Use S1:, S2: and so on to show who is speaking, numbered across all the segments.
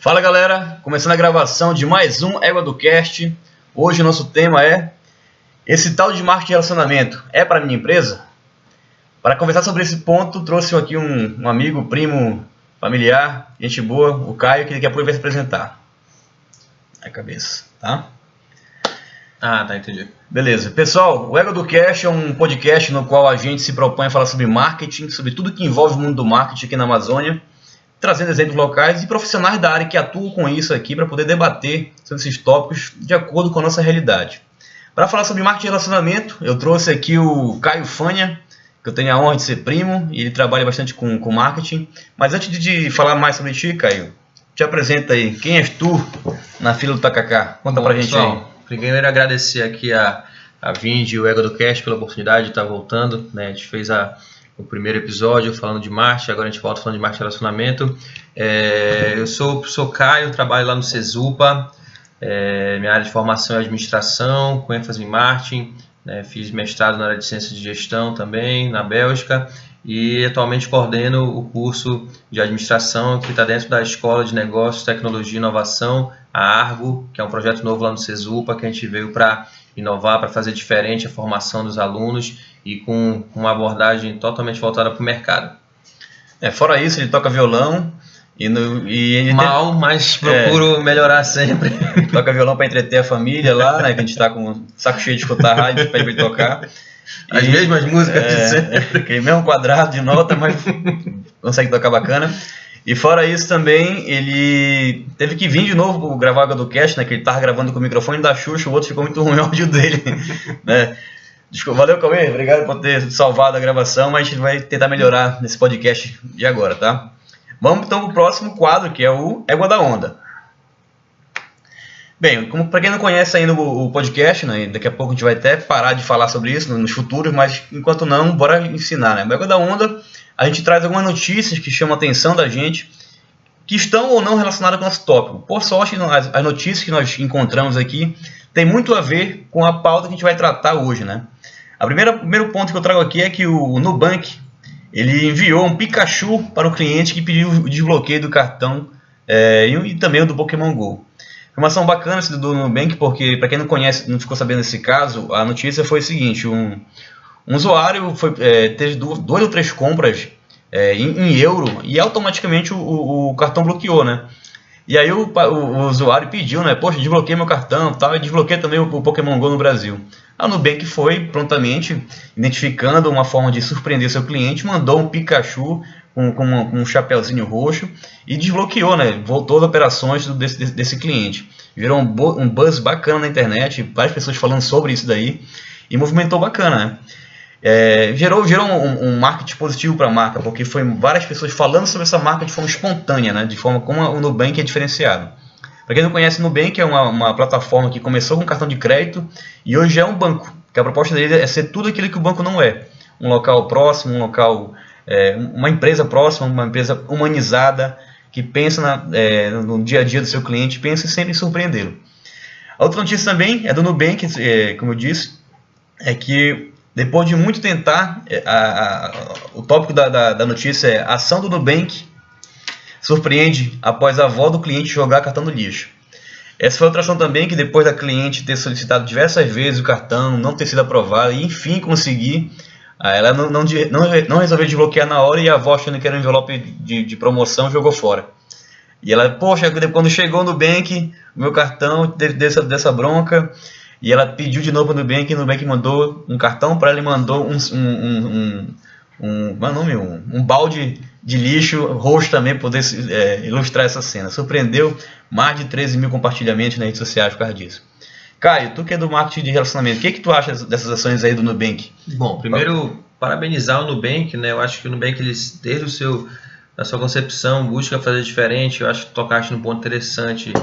S1: Fala galera, começando a gravação de mais um Égua do Cast. Hoje o nosso tema é: esse tal de marketing de relacionamento é para minha empresa? Para conversar sobre esse ponto, trouxe aqui um amigo, primo, familiar, gente boa, o Caio, que daqui a pouco vai se apresentar. A cabeça, tá?
S2: Tá, entendi.
S1: Beleza. Pessoal, o Égua do Cast é um podcast no qual a gente se propõe a falar sobre marketing, sobre tudo que envolve o mundo do marketing aqui na Amazônia, trazendo exemplos locais e profissionais da área que atuam com isso aqui para poder debater sobre esses tópicos de acordo com a nossa realidade. Para falar sobre marketing de relacionamento, eu trouxe aqui o Caio Fania, que eu tenho a honra de ser primo, e ele trabalha bastante com marketing. Mas antes de falar mais sobre ti, Caio, te apresenta aí. Quem és tu na fila do Tacacá? Conta pra gente aí.
S2: Primeiro agradecer aqui a Vind e o Égua do Cast pela oportunidade de estar voltando, né? A gente fez o primeiro episódio falando de marketing, agora a gente volta falando de marketing de relacionamento. Eu sou Caio, trabalho lá no Cesupa, minha área de formação é administração, com ênfase em marketing, né? Fiz mestrado na área de ciência de gestão também, na Bélgica, e atualmente coordeno o curso de administração que está dentro da Escola de Negócios, Tecnologia e Inovação, a Argo, que é um projeto novo lá no Cesupa, que a gente veio para inovar, para fazer diferente a formação dos alunos e com uma abordagem totalmente voltada para o mercado.
S1: Fora isso, ele toca violão
S2: mas procuro melhorar sempre.
S1: Toca violão para entreter a família lá, né? Que a gente está com o saco cheio de escutar rádio, pede para ele tocar.
S2: As mesmas músicas de sempre.
S1: Aquele mesmo quadrado de nota, mas consegue tocar bacana. E fora isso também, ele teve que vir de novo para gravar o Égua do Cast, né? Que ele estava gravando com o microfone da Xuxa, o outro ficou muito ruim o áudio dele, né? Desculpa, valeu, Cauê, obrigado por ter salvado a gravação, mas a gente vai tentar melhorar nesse podcast de agora, tá? Vamos então para o próximo quadro, que é o Égua da Onda. Bem, para quem não conhece ainda o podcast, né, daqui a pouco a gente vai até parar de falar sobre isso nos futuros, mas enquanto não, bora ensinar, né? O Égua da Onda, a gente traz algumas notícias que chamam a atenção da gente, que estão ou não relacionadas com o nosso tópico. Por sorte, as notícias que nós encontramos aqui têm muito a ver com a pauta que a gente vai tratar hoje, né? O primeiro ponto que eu trago aqui é que o Nubank ele enviou um Pikachu para o cliente que pediu o desbloqueio do cartão e também o do Pokémon GO. Informação bacana esse do Nubank, porque para quem não conhece, não ficou sabendo desse caso, a notícia foi o seguinte: um usuário teve 2 ou 3 compras em euro e automaticamente o cartão bloqueou, né? E aí o usuário pediu, né? Poxa, desbloqueei meu cartão tal, e desbloqueei também o Pokémon GO no Brasil. A Nubank foi prontamente, identificando uma forma de surpreender seu cliente, mandou um Pikachu com um chapeuzinho roxo e desbloqueou, né? Voltou as operações desse cliente. Virou um buzz bacana na internet, várias pessoas falando sobre isso daí, e movimentou bacana, né? Gerou um marketing positivo para a marca, porque foi várias pessoas falando sobre essa marca de forma espontânea, né? De forma como o Nubank é diferenciado. Para quem não conhece, o Nubank é uma plataforma que começou com cartão de crédito e hoje é um banco, que a proposta dele é ser tudo aquilo que o banco não é. Um local próximo, uma empresa próxima, uma empresa humanizada, que pensa no dia a dia do seu cliente, pensa sempre em surpreendê-lo. A outra notícia também é do Nubank, como eu disse, é que depois de muito tentar, o tópico da notícia é: a ação do Nubank surpreende após a avó do cliente jogar cartão no lixo. Essa foi outra ação também, que depois da cliente ter solicitado diversas vezes o cartão, não ter sido aprovado e enfim conseguir, ela não resolveu desbloquear na hora, e a avó, achando que era um envelope de promoção, jogou fora. E ela, poxa, quando chegou no Nubank, o meu cartão teve dessa bronca. E ela pediu de novo para o Nubank, e o Nubank mandou um cartão para ela e mandou um balde de lixo roxo também, para poder ilustrar essa cena. Surpreendeu mais de 13 mil compartilhamentos nas redes sociais por causa disso. Caio, tu que é do marketing de relacionamento, o que tu acha dessas ações aí do Nubank?
S2: Bom, primeiro, parabenizar o Nubank, né? Eu acho que o Nubank, desde a sua concepção, busca fazer diferente. Eu acho que tocaste num ponto interessante.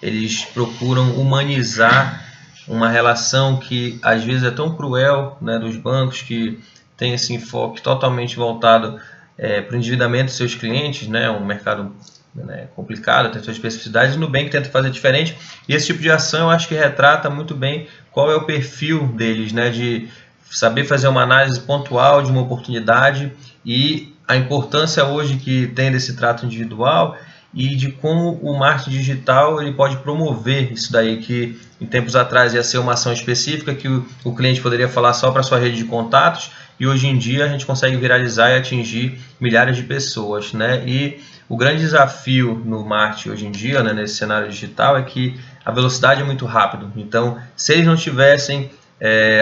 S2: Eles procuram humanizar uma relação que às vezes é tão cruel, né, dos bancos, que tem esse enfoque totalmente voltado para o endividamento dos seus clientes, né, um mercado complicado, tem suas especificidades. O Nubank tenta fazer diferente, e esse tipo de ação eu acho que retrata muito bem qual é o perfil deles, né, de saber fazer uma análise pontual de uma oportunidade e a importância hoje que tem desse trato individual e de como o marketing digital ele pode promover isso daí, que em tempos atrás ia ser uma ação específica que o cliente poderia falar só para sua rede de contatos, e hoje em dia a gente consegue viralizar e atingir milhares de pessoas, né? E o grande desafio no marketing hoje em dia, né, nesse cenário digital, é que a velocidade é muito rápida. Então, se eles não tivessem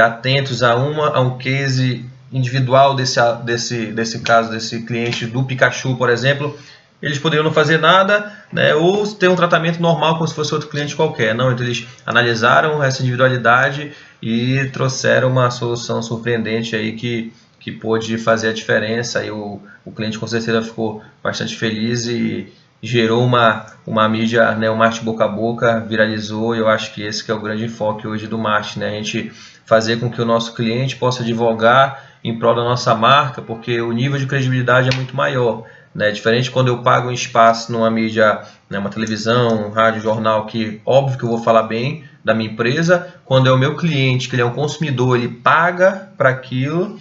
S2: atentos a um case individual desse caso, desse cliente do Pikachu, por exemplo, eles poderiam não fazer nada, né, ou ter um tratamento normal como se fosse outro cliente qualquer. Não, então eles analisaram essa individualidade e trouxeram uma solução surpreendente aí que pôde fazer a diferença. Aí o cliente com certeza ficou bastante feliz e gerou uma mídia, né, o marketing boca a boca, viralizou, e eu acho que esse que é o grande enfoque hoje do marketing, né, a gente fazer com que o nosso cliente possa divulgar em prol da nossa marca, porque o nível de credibilidade é muito maior, né, diferente quando eu pago um espaço numa mídia, né, uma televisão, um rádio, jornal, que óbvio que eu vou falar bem da minha empresa. Quando é o meu cliente, que ele é um consumidor, ele paga para aquilo,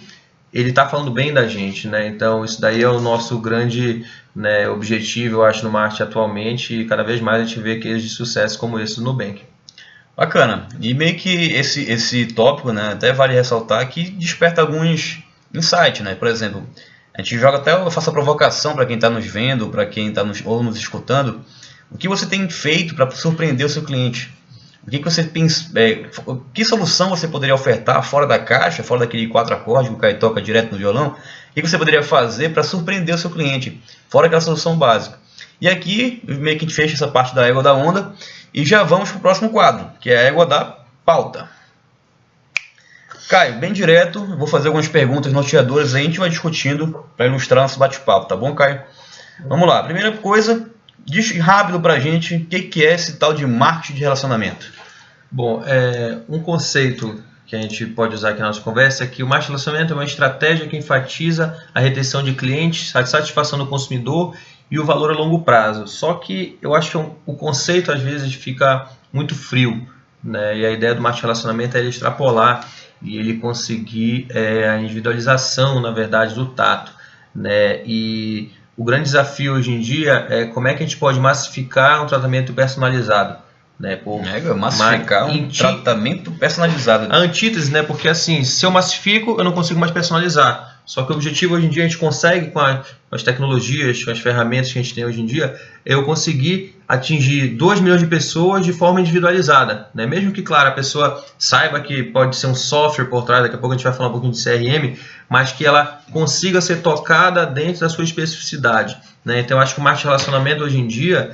S2: ele está falando bem da gente, né? Então isso daí é o nosso grande, né, objetivo, eu acho, no marketing atualmente, e cada vez mais a gente vê cases de sucesso como esse do Nubank.
S1: Bacana. E meio que esse tópico, né, até vale ressaltar que desperta alguns insights, né? Por exemplo, a gente joga até, eu faço a provocação para quem está nos vendo, para quem está ou nos escutando, o que você tem feito para surpreender o seu cliente? O que você pensa, que solução você poderia ofertar fora da caixa, fora daquele 4 acordes que o Caio toca direto no violão? O que você poderia fazer para surpreender o seu cliente, fora aquela solução básica? E aqui, meio que a gente fecha essa parte da égua da onda e já vamos para o próximo quadro, que é a égua da pauta. Caio, bem direto, vou fazer algumas perguntas norteadoras aí, a gente vai discutindo para ilustrar nosso bate-papo, tá bom, Caio? Vamos lá, primeira coisa, diz rápido pra gente o que é esse tal de marketing de relacionamento.
S2: Bom, um conceito que a gente pode usar aqui na nossa conversa é que o marketing de relacionamento é uma estratégia que enfatiza a retenção de clientes, a satisfação do consumidor e o valor a longo prazo. Só que eu acho que o conceito às vezes fica muito frio, né? E a ideia do marketing de relacionamento é ele extrapolar e ele conseguir a individualização, na verdade, do tato, né? E o grande desafio hoje em dia é como é que a gente pode massificar um tratamento personalizado, né?
S1: Massificar um tratamento personalizado.
S2: A antítese, né? Porque assim, se eu massifico, eu não consigo mais personalizar. Só que o objetivo hoje em dia a gente consegue com as tecnologias, com as ferramentas que a gente tem hoje em dia, eu conseguir atingir 2 milhões de pessoas de forma individualizada, né? Mesmo que, claro, a pessoa saiba que pode ser um software por trás, daqui a pouco a gente vai falar um pouquinho de CRM, mas que ela consiga ser tocada dentro da sua especificidade, né? Então eu acho que o marketing de relacionamento hoje em dia,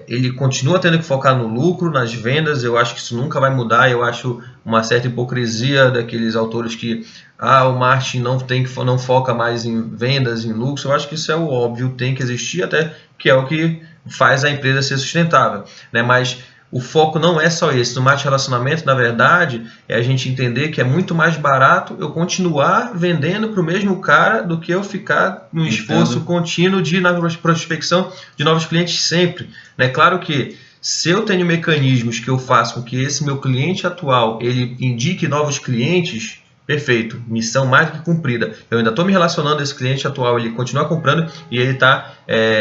S2: ele continua tendo que focar no lucro, nas vendas. Eu acho que isso nunca vai mudar. Eu acho uma certa hipocrisia daqueles autores que o marketing não foca mais em vendas, em lucro. Eu acho que isso é o óbvio, tem que existir, até que é o que faz a empresa ser sustentável, né? Mas o foco não é só esse. No marketing de relacionamento, na verdade, é a gente entender que é muito mais barato eu continuar vendendo para o mesmo cara do que eu ficar num esforço contínuo na prospecção de novos clientes sempre, né? Claro que se eu tenho mecanismos que eu faço com que esse meu cliente atual ele indique novos clientes, perfeito, missão mais do que cumprida. Eu ainda estou me relacionando a esse cliente atual, ele continua comprando e ele está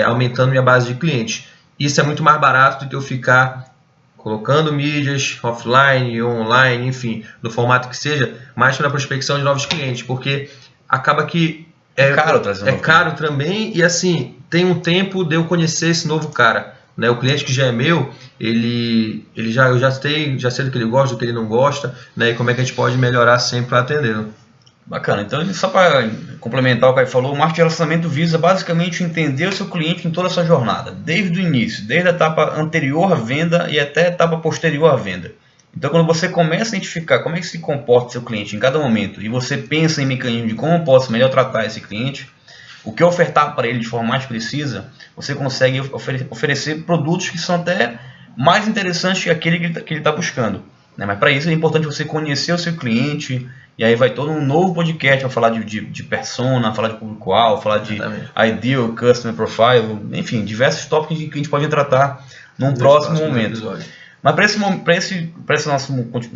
S2: aumentando minha base de clientes. Isso é muito mais barato do que eu ficar colocando mídias offline, online, enfim, do formato que seja, mais para a prospecção de novos clientes, porque acaba que é caro também, e assim, tem um tempo de eu conhecer esse novo cara, né? O cliente que já é meu, eu já sei do que ele gosta, do que ele não gosta, né? E como é que a gente pode melhorar sempre para atendê-lo.
S1: Bacana, então só para complementar o que ele falou, o marketing de relacionamento visa basicamente entender o seu cliente em toda a sua jornada, desde o início, desde a etapa anterior à venda e até a etapa posterior à venda. Então quando você começa a identificar como é que se comporta o seu cliente em cada momento e você pensa em mecanismos de como eu posso melhor tratar esse cliente, o que ofertar para ele de forma mais precisa, você consegue oferecer produtos que são até mais interessantes que aquele que ele está buscando, né? Mas para isso é importante você conhecer o seu cliente. E aí vai todo um novo podcast para falar de persona, falar de público-alvo, falar de ideal customer profile, enfim, diversos tópicos que a gente pode tratar num próximo momento. Mas para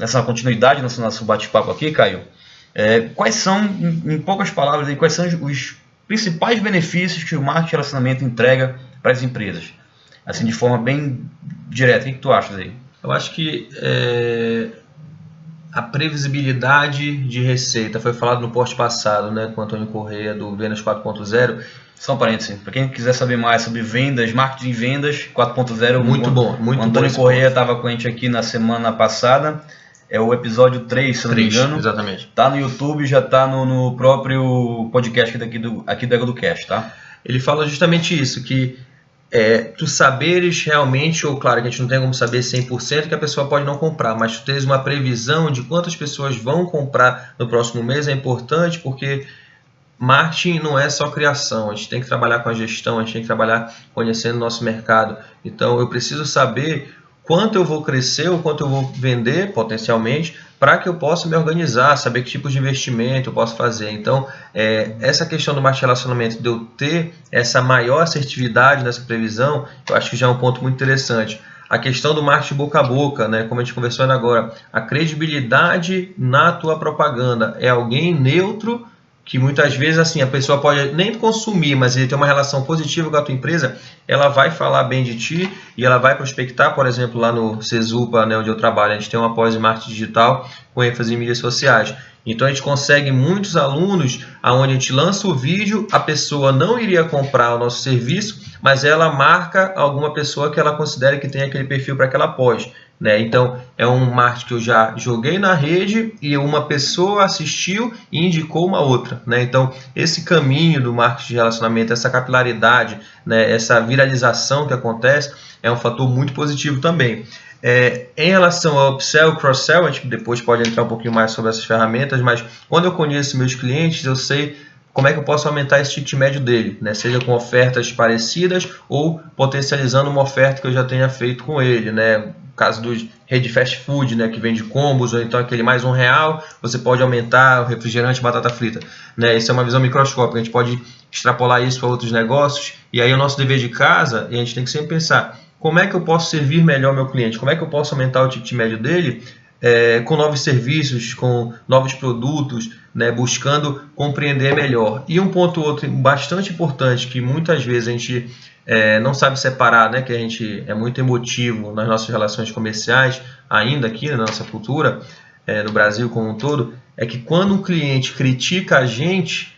S1: essa continuidade do nosso bate-papo aqui, Caio, quais são, em poucas palavras, quais são os principais benefícios que o marketing de relacionamento entrega para as empresas? Assim, de forma bem direta, o que tu achas aí?
S2: Eu acho que a previsibilidade de receita foi falado no post passado, né, com o Antônio Corrêa do Vendas 4.0.
S1: Só um parênteses, para quem quiser saber mais sobre vendas, marketing de vendas 4.0,
S2: muito bom.
S1: O Antônio Corrêa estava com a gente aqui na semana passada, é o episódio 3, se não me engano.
S2: Exatamente.
S1: Tá no YouTube, já tá no próprio podcast aqui do Ego do Cash, tá?
S2: Ele fala justamente isso, que tu saberes realmente, ou claro que a gente não tem como saber 100% que a pessoa pode não comprar, mas tu tens uma previsão de quantas pessoas vão comprar no próximo mês é importante, porque marketing não é só criação, a gente tem que trabalhar com a gestão, a gente tem que trabalhar conhecendo o nosso mercado. Então eu preciso saber quanto eu vou crescer ou quanto eu vou vender potencialmente para que eu possa me organizar, saber que tipo de investimento eu posso fazer. Então essa questão do marketing de relacionamento, de eu ter essa maior assertividade nessa previsão, eu acho que já é um ponto muito interessante. A questão do marketing boca a boca, né, como a gente conversou ainda agora, a credibilidade na tua propaganda é alguém neutro, que muitas vezes assim a pessoa pode nem consumir, mas ele tem uma relação positiva com a tua empresa, ela vai falar bem de ti e ela vai prospectar, por exemplo, lá no Cesupa, né, onde eu trabalho, a gente tem uma pós em marketing digital com ênfase em mídias sociais. Então a gente consegue muitos alunos aonde a gente lança o vídeo, a pessoa não iria comprar o nosso serviço, mas ela marca alguma pessoa que ela considera que tem aquele perfil para aquela pós. Né? Então é um marketing que eu já joguei na rede e uma pessoa assistiu e indicou uma outra. Né? Então esse caminho do marketing de relacionamento, essa capilaridade, né? Essa viralização que acontece é um fator muito positivo também. Em relação ao upsell, cross-sell, a gente depois pode entrar um pouquinho mais sobre essas ferramentas, mas quando eu conheço meus clientes, eu sei como é que eu posso aumentar esse ticket médio dele, né? Seja com ofertas parecidas ou potencializando uma oferta que eu já tenha feito com ele, né? No caso dos rede fast food, né? Que vende combos, ou então aquele mais R$1, você pode aumentar o refrigerante, batata frita, né? Isso é uma visão microscópica, a gente pode extrapolar isso para outros negócios, e aí o nosso dever de casa, e a gente tem que sempre pensar, como é que eu posso servir melhor meu cliente? Como é que eu posso aumentar o ticket médio dele com novos serviços, com novos produtos, né, buscando compreender melhor. E um ponto outro bastante importante que muitas vezes a gente não sabe separar, né, que a gente é muito emotivo nas nossas relações comerciais, ainda aqui na nossa cultura, no Brasil como um todo, é que quando um cliente critica a gente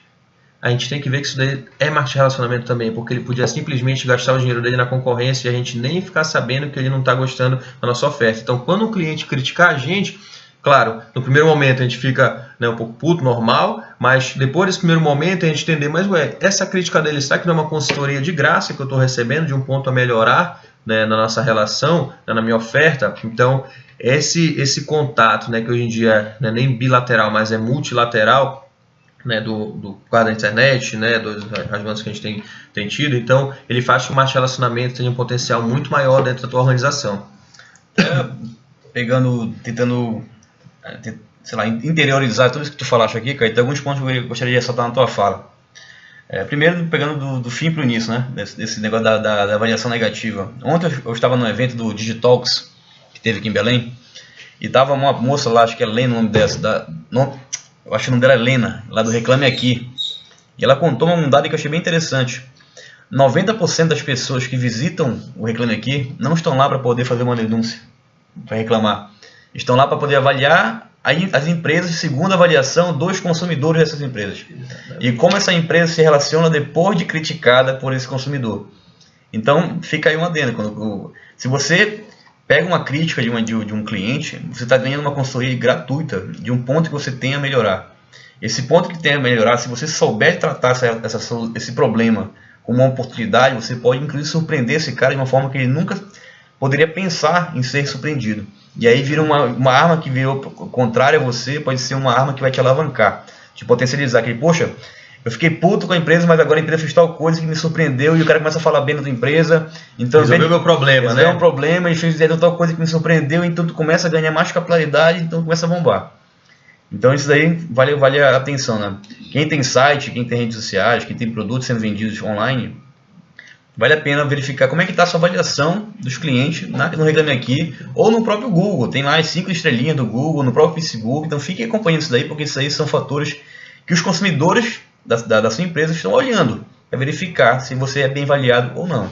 S2: tem que ver que isso daí é marketing de relacionamento também, porque ele podia simplesmente gastar o dinheiro dele na concorrência e a gente nem ficar sabendo que ele não está gostando da nossa oferta. Então, quando um cliente criticar a gente, claro, no primeiro momento a gente fica, né, um pouco puto, normal, mas depois desse primeiro momento a gente entender, mas essa crítica dele, será que não é uma consultoria de graça que eu estou recebendo de um ponto a melhorar, né, na nossa relação, né, na minha oferta? Então, esse contato, né, que hoje em dia não é nem bilateral, mas é multilateral, né, do quadro da internet, né, dos avanços que a gente tem tido, então ele faz que o marketing de relacionamento tenha um potencial muito maior dentro da tua organização.
S1: Tentando, sei lá, interiorizar tudo isso que tu falaste aqui, Caio, tem alguns pontos que eu gostaria de ressaltar na tua fala. Primeiro, pegando do fim para o início, né, desse negócio da avaliação negativa. Ontem eu estava num evento do Digitalks, que teve aqui em Belém, e tava uma moça lá, acho que é Lena o nome dessa, eu acho que o nome dela é Lena, lá do Reclame Aqui. E ela contou um dado que eu achei bem interessante. 90% das pessoas que visitam o Reclame Aqui não estão lá para poder fazer uma denúncia, para reclamar. Estão lá para poder avaliar as empresas segundo a avaliação dos consumidores dessas empresas. E como essa empresa se relaciona depois de criticada por esse consumidor. Então, fica aí uma adendo. Se você pega uma crítica de um cliente, você está ganhando uma consultoria gratuita de um ponto que você tem a melhorar. Esse ponto que tem a melhorar, se você souber tratar esse problema como uma oportunidade, você pode inclusive surpreender esse cara de uma forma que ele nunca poderia pensar em ser surpreendido. E aí vira uma arma que virou contrária a você, pode ser uma arma que vai te alavancar, te potencializar. Que, poxa, eu fiquei puto com a empresa, mas agora a empresa fez tal coisa que me surpreendeu e o cara começa a falar bem da tua empresa. Então,
S2: resolveu meu problema, né?
S1: Resolveu um problema e fez tal coisa que me surpreendeu, então tu começa a ganhar mais capilaridade, então começa a bombar. Então isso daí vale a atenção, né? Quem tem site, quem tem redes sociais, quem tem produtos sendo vendidos online, vale a pena verificar como é que está a sua avaliação dos clientes no Reclame Aqui ou no próprio Google. Tem lá as 5 estrelinhas do Google, no próprio Facebook. Então fique acompanhando isso daí, porque isso aí são fatores que os consumidores da sua empresa estão olhando para verificar se você é bem avaliado ou não.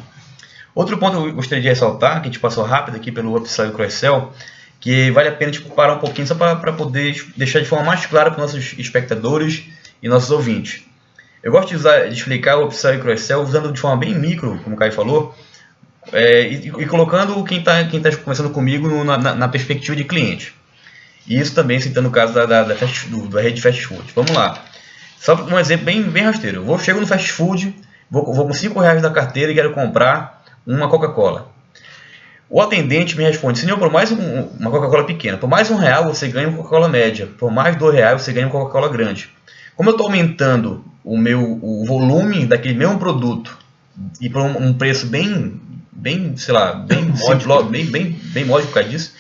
S1: Outro ponto que eu gostaria de ressaltar, que a gente passou rápido aqui pelo upsell e cross-sell, que vale a pena parar um pouquinho só para poder deixar de forma mais clara para os nossos espectadores e nossos ouvintes. Eu gosto de explicar o upsell e cross-sell usando de forma bem micro, como o Caio falou, e colocando quem tá conversando comigo na perspectiva de cliente. E isso também citando o caso da rede fast food. Vamos lá. Só um exemplo bem rasteiro. Eu chego no fast food, vou com R$5 da carteira e quero comprar uma Coca-Cola. O atendente me responde: senhor, por mais uma Coca-Cola pequena, por mais R$1 você ganha uma Coca-Cola média, por mais R$2 você ganha uma Coca-Cola grande. Como eu estou aumentando o volume daquele mesmo produto e por um preço bem módico por causa disso,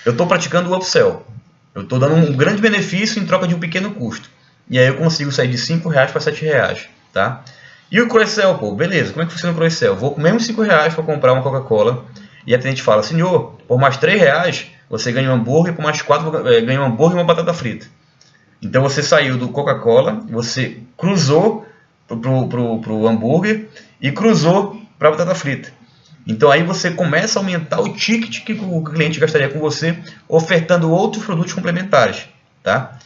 S1: eu estou praticando o upsell. Eu estou dando um grande benefício em troca de um pequeno custo. E aí eu consigo sair de R$5 para R$7, tá? E o cross-sell, beleza, como é que funciona o cross-sell? Vou com mesmo R$5 para comprar uma Coca-Cola e a atendente fala: senhor, por mais R$3 você ganha um hambúrguer, por mais 4 ganha um hambúrguer e uma batata frita. Então você saiu do Coca-Cola, você cruzou pro hambúrguer e cruzou para a batata frita. Então aí você começa a aumentar o ticket que o cliente gastaria com você, ofertando outros produtos complementares, tá?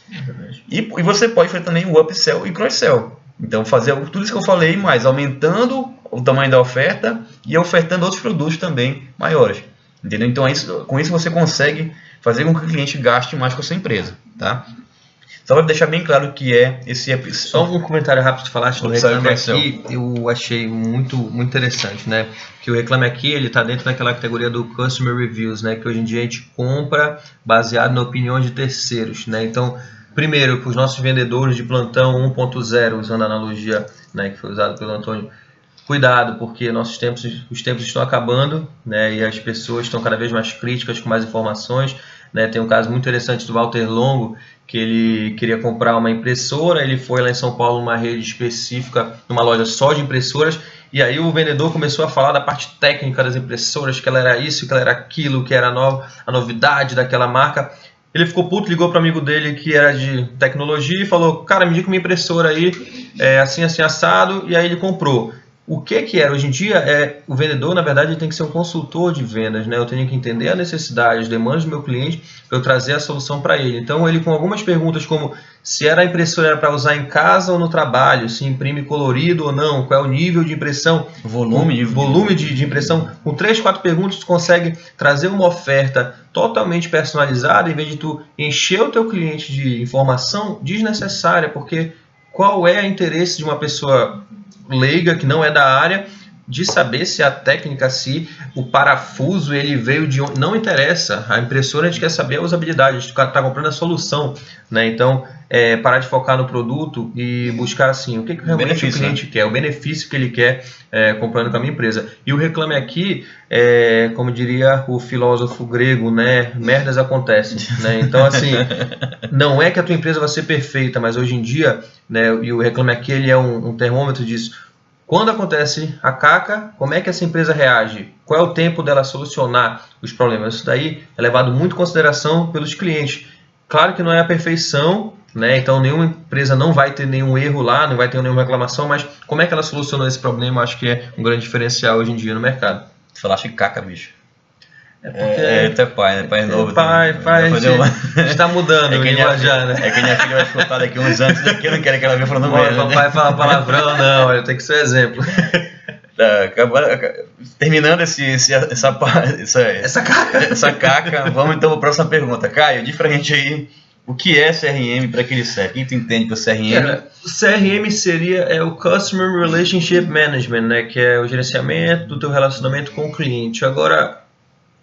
S1: E você pode fazer também o upsell e cross-sell. Então fazer tudo isso que eu falei, mas aumentando o tamanho da oferta e ofertando outros produtos também maiores. Entendeu? Então com isso você consegue fazer com que o cliente gaste mais com a sua empresa, tá? Só para deixar bem claro o que é esse episódio.
S2: Só um comentário rápido que tu falaste do Reclame Aqui, eu achei muito interessante, né? Que o Reclame Aqui, ele está dentro daquela categoria do Customer Reviews, né? Que hoje em dia a gente compra baseado na opinião de terceiros, né? Então, primeiro, para os nossos vendedores de plantão 1.0, usando a analogia, né, que foi usada pelo Antônio, cuidado, porque os tempos estão acabando, né? E as pessoas estão cada vez mais críticas, com mais informações, né? Tem um caso muito interessante do Walter Longo, que ele queria comprar uma impressora, ele foi lá em São Paulo numa rede específica, numa loja só de impressoras, e aí o vendedor começou a falar da parte técnica das impressoras, que ela era isso, que ela era aquilo, que era a novidade daquela marca. Ele ficou puto, ligou para um amigo dele que era de tecnologia e falou: cara, me indica uma impressora aí, assim, assado, e aí ele comprou. O que era? Hoje em dia, o vendedor, na verdade, ele tem que ser um consultor de vendas, né? Eu tenho que entender a necessidade, as demandas do meu cliente, para eu trazer a solução para ele. Então, ele com algumas perguntas como se a impressora para usar em casa ou no trabalho, se imprime colorido ou não, qual é o nível de impressão, volume de impressão. Com 3, 4 perguntas, tu consegue trazer uma oferta totalmente personalizada, em vez de tu encher o teu cliente de informação desnecessária, porque qual é o interesse de uma pessoa leiga, que não é da área, de saber se a técnica, se o parafuso ele veio de onde. Não interessa, a impressora a gente quer saber a usabilidade, a gente está comprando a solução, né? Então, parar de focar no produto e buscar assim, o que realmente o cliente quer, o benefício que ele quer comprando com a minha empresa. E o Reclame Aqui, como diria o filósofo grego, né? Merdas acontecem, né? Então, assim, não é que a tua empresa vai ser perfeita, mas hoje em dia, né, e o Reclame Aqui ele é um termômetro disso. Quando acontece a caca, como é que essa empresa reage? Qual é o tempo dela solucionar os problemas? Isso daí é levado muito em consideração pelos clientes. Claro que não é a perfeição, né? Então nenhuma empresa não vai ter nenhum erro lá, não vai ter nenhuma reclamação, mas como é que ela solucionou esse problema, acho que é um grande diferencial hoje em dia no mercado.
S1: Tu falaste caca, bicho.
S2: Tu
S1: é pai, né? Pai novo.
S2: Pai, a gente está mudando o linguajar, né?
S1: É que a minha filha vai escutar daqui uns anos daqui, eu não quero que ela venha falando
S2: merda. Papai fala palavrão, não, eu tenho que ser exemplo.
S1: Terminando essa caca, vamos então para a próxima pergunta. Caio, diz pra gente aí o que é CRM para que ele serve. Quem tu entende que o CRM?
S2: O CRM seria o Customer Relationship Management, né? Que é o gerenciamento do teu relacionamento com o cliente. Agora,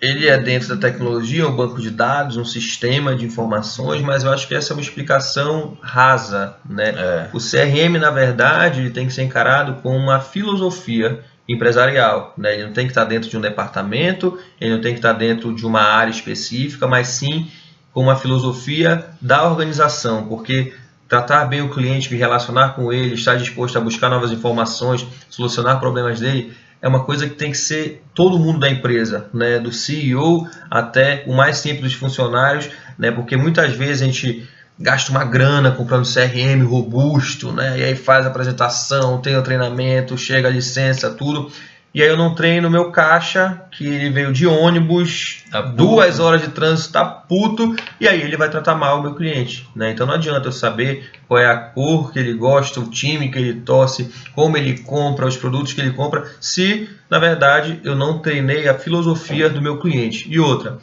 S2: ele é dentro da tecnologia, um banco de dados, um sistema de informações, mas eu acho que essa é uma explicação rasa, né? O CRM, na verdade, ele tem que ser encarado como uma filosofia empresarial, né? Ele não tem que estar dentro de um departamento, ele não tem que estar dentro de uma área específica, mas sim com uma filosofia da organização, porque tratar bem o cliente, me relacionar com ele, estar disposto a buscar novas informações, solucionar problemas dele, é uma coisa que tem que ser todo mundo da empresa, né? Do CEO até o mais simples dos funcionários, né? Porque muitas vezes a gente gasta uma grana comprando CRM robusto, né? E aí faz a apresentação, tem o treinamento, chega a licença, tudo. e aí eu não treino o meu caixa, que ele veio de ônibus, 2 horas de trânsito, tá puto, e aí ele vai tratar mal o meu cliente, né? Então não adianta eu saber qual é a cor que ele gosta, o time que ele torce, como ele compra, os produtos que ele compra, se, na verdade, eu não treinei a filosofia do meu cliente. E outra,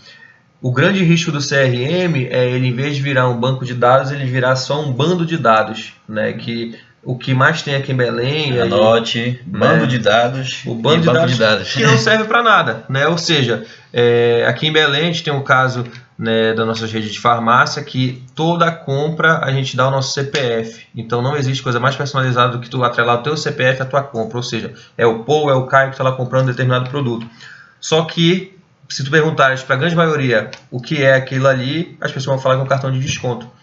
S2: o grande risco do CRM é ele, em vez de virar um banco de dados, ele virar só um bando de dados, né? Que o que mais tem aqui em Belém...
S1: Anote, bando de dados,
S2: o bando de dados que não serve para nada, né? Ou seja, aqui em Belém a gente tem um caso, né, da nossa rede de farmácia que toda compra a gente dá o nosso CPF. Então não existe coisa mais personalizada do que tu atrelar o teu CPF à tua compra. Ou seja, é o Paul, é o Caio que está lá comprando determinado produto. Só que, se tu perguntares para a grande maioria o que é aquilo ali, as pessoas vão falar que é um cartão de desconto.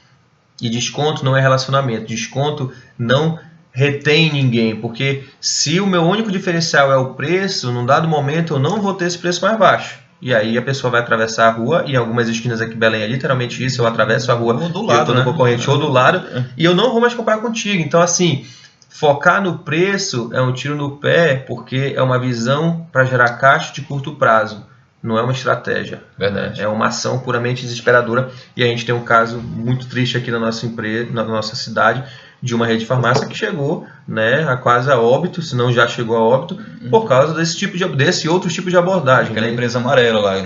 S2: E desconto não é relacionamento, desconto não retém ninguém, porque se o meu único diferencial é o preço, num dado momento eu não vou ter esse preço mais baixo. E aí a pessoa vai atravessar a rua, e em algumas esquinas aqui em Belém é literalmente isso, eu atravesso a rua
S1: do lado,
S2: eu tô no concorrente ou do lado, e eu não vou mais comprar contigo. Então assim, focar no preço é um tiro no pé, porque é uma visão para gerar caixa de curto prazo. Não é uma estratégia.
S1: Verdade.
S2: É uma ação puramente desesperadora. E a gente tem um caso muito triste aqui na nossa empresa, na nossa cidade, de uma rede de farmácia que chegou, né, a quase a óbito, se não já chegou a óbito, por causa desse outro tipo de abordagem.
S1: Aquela empresa amarela lá.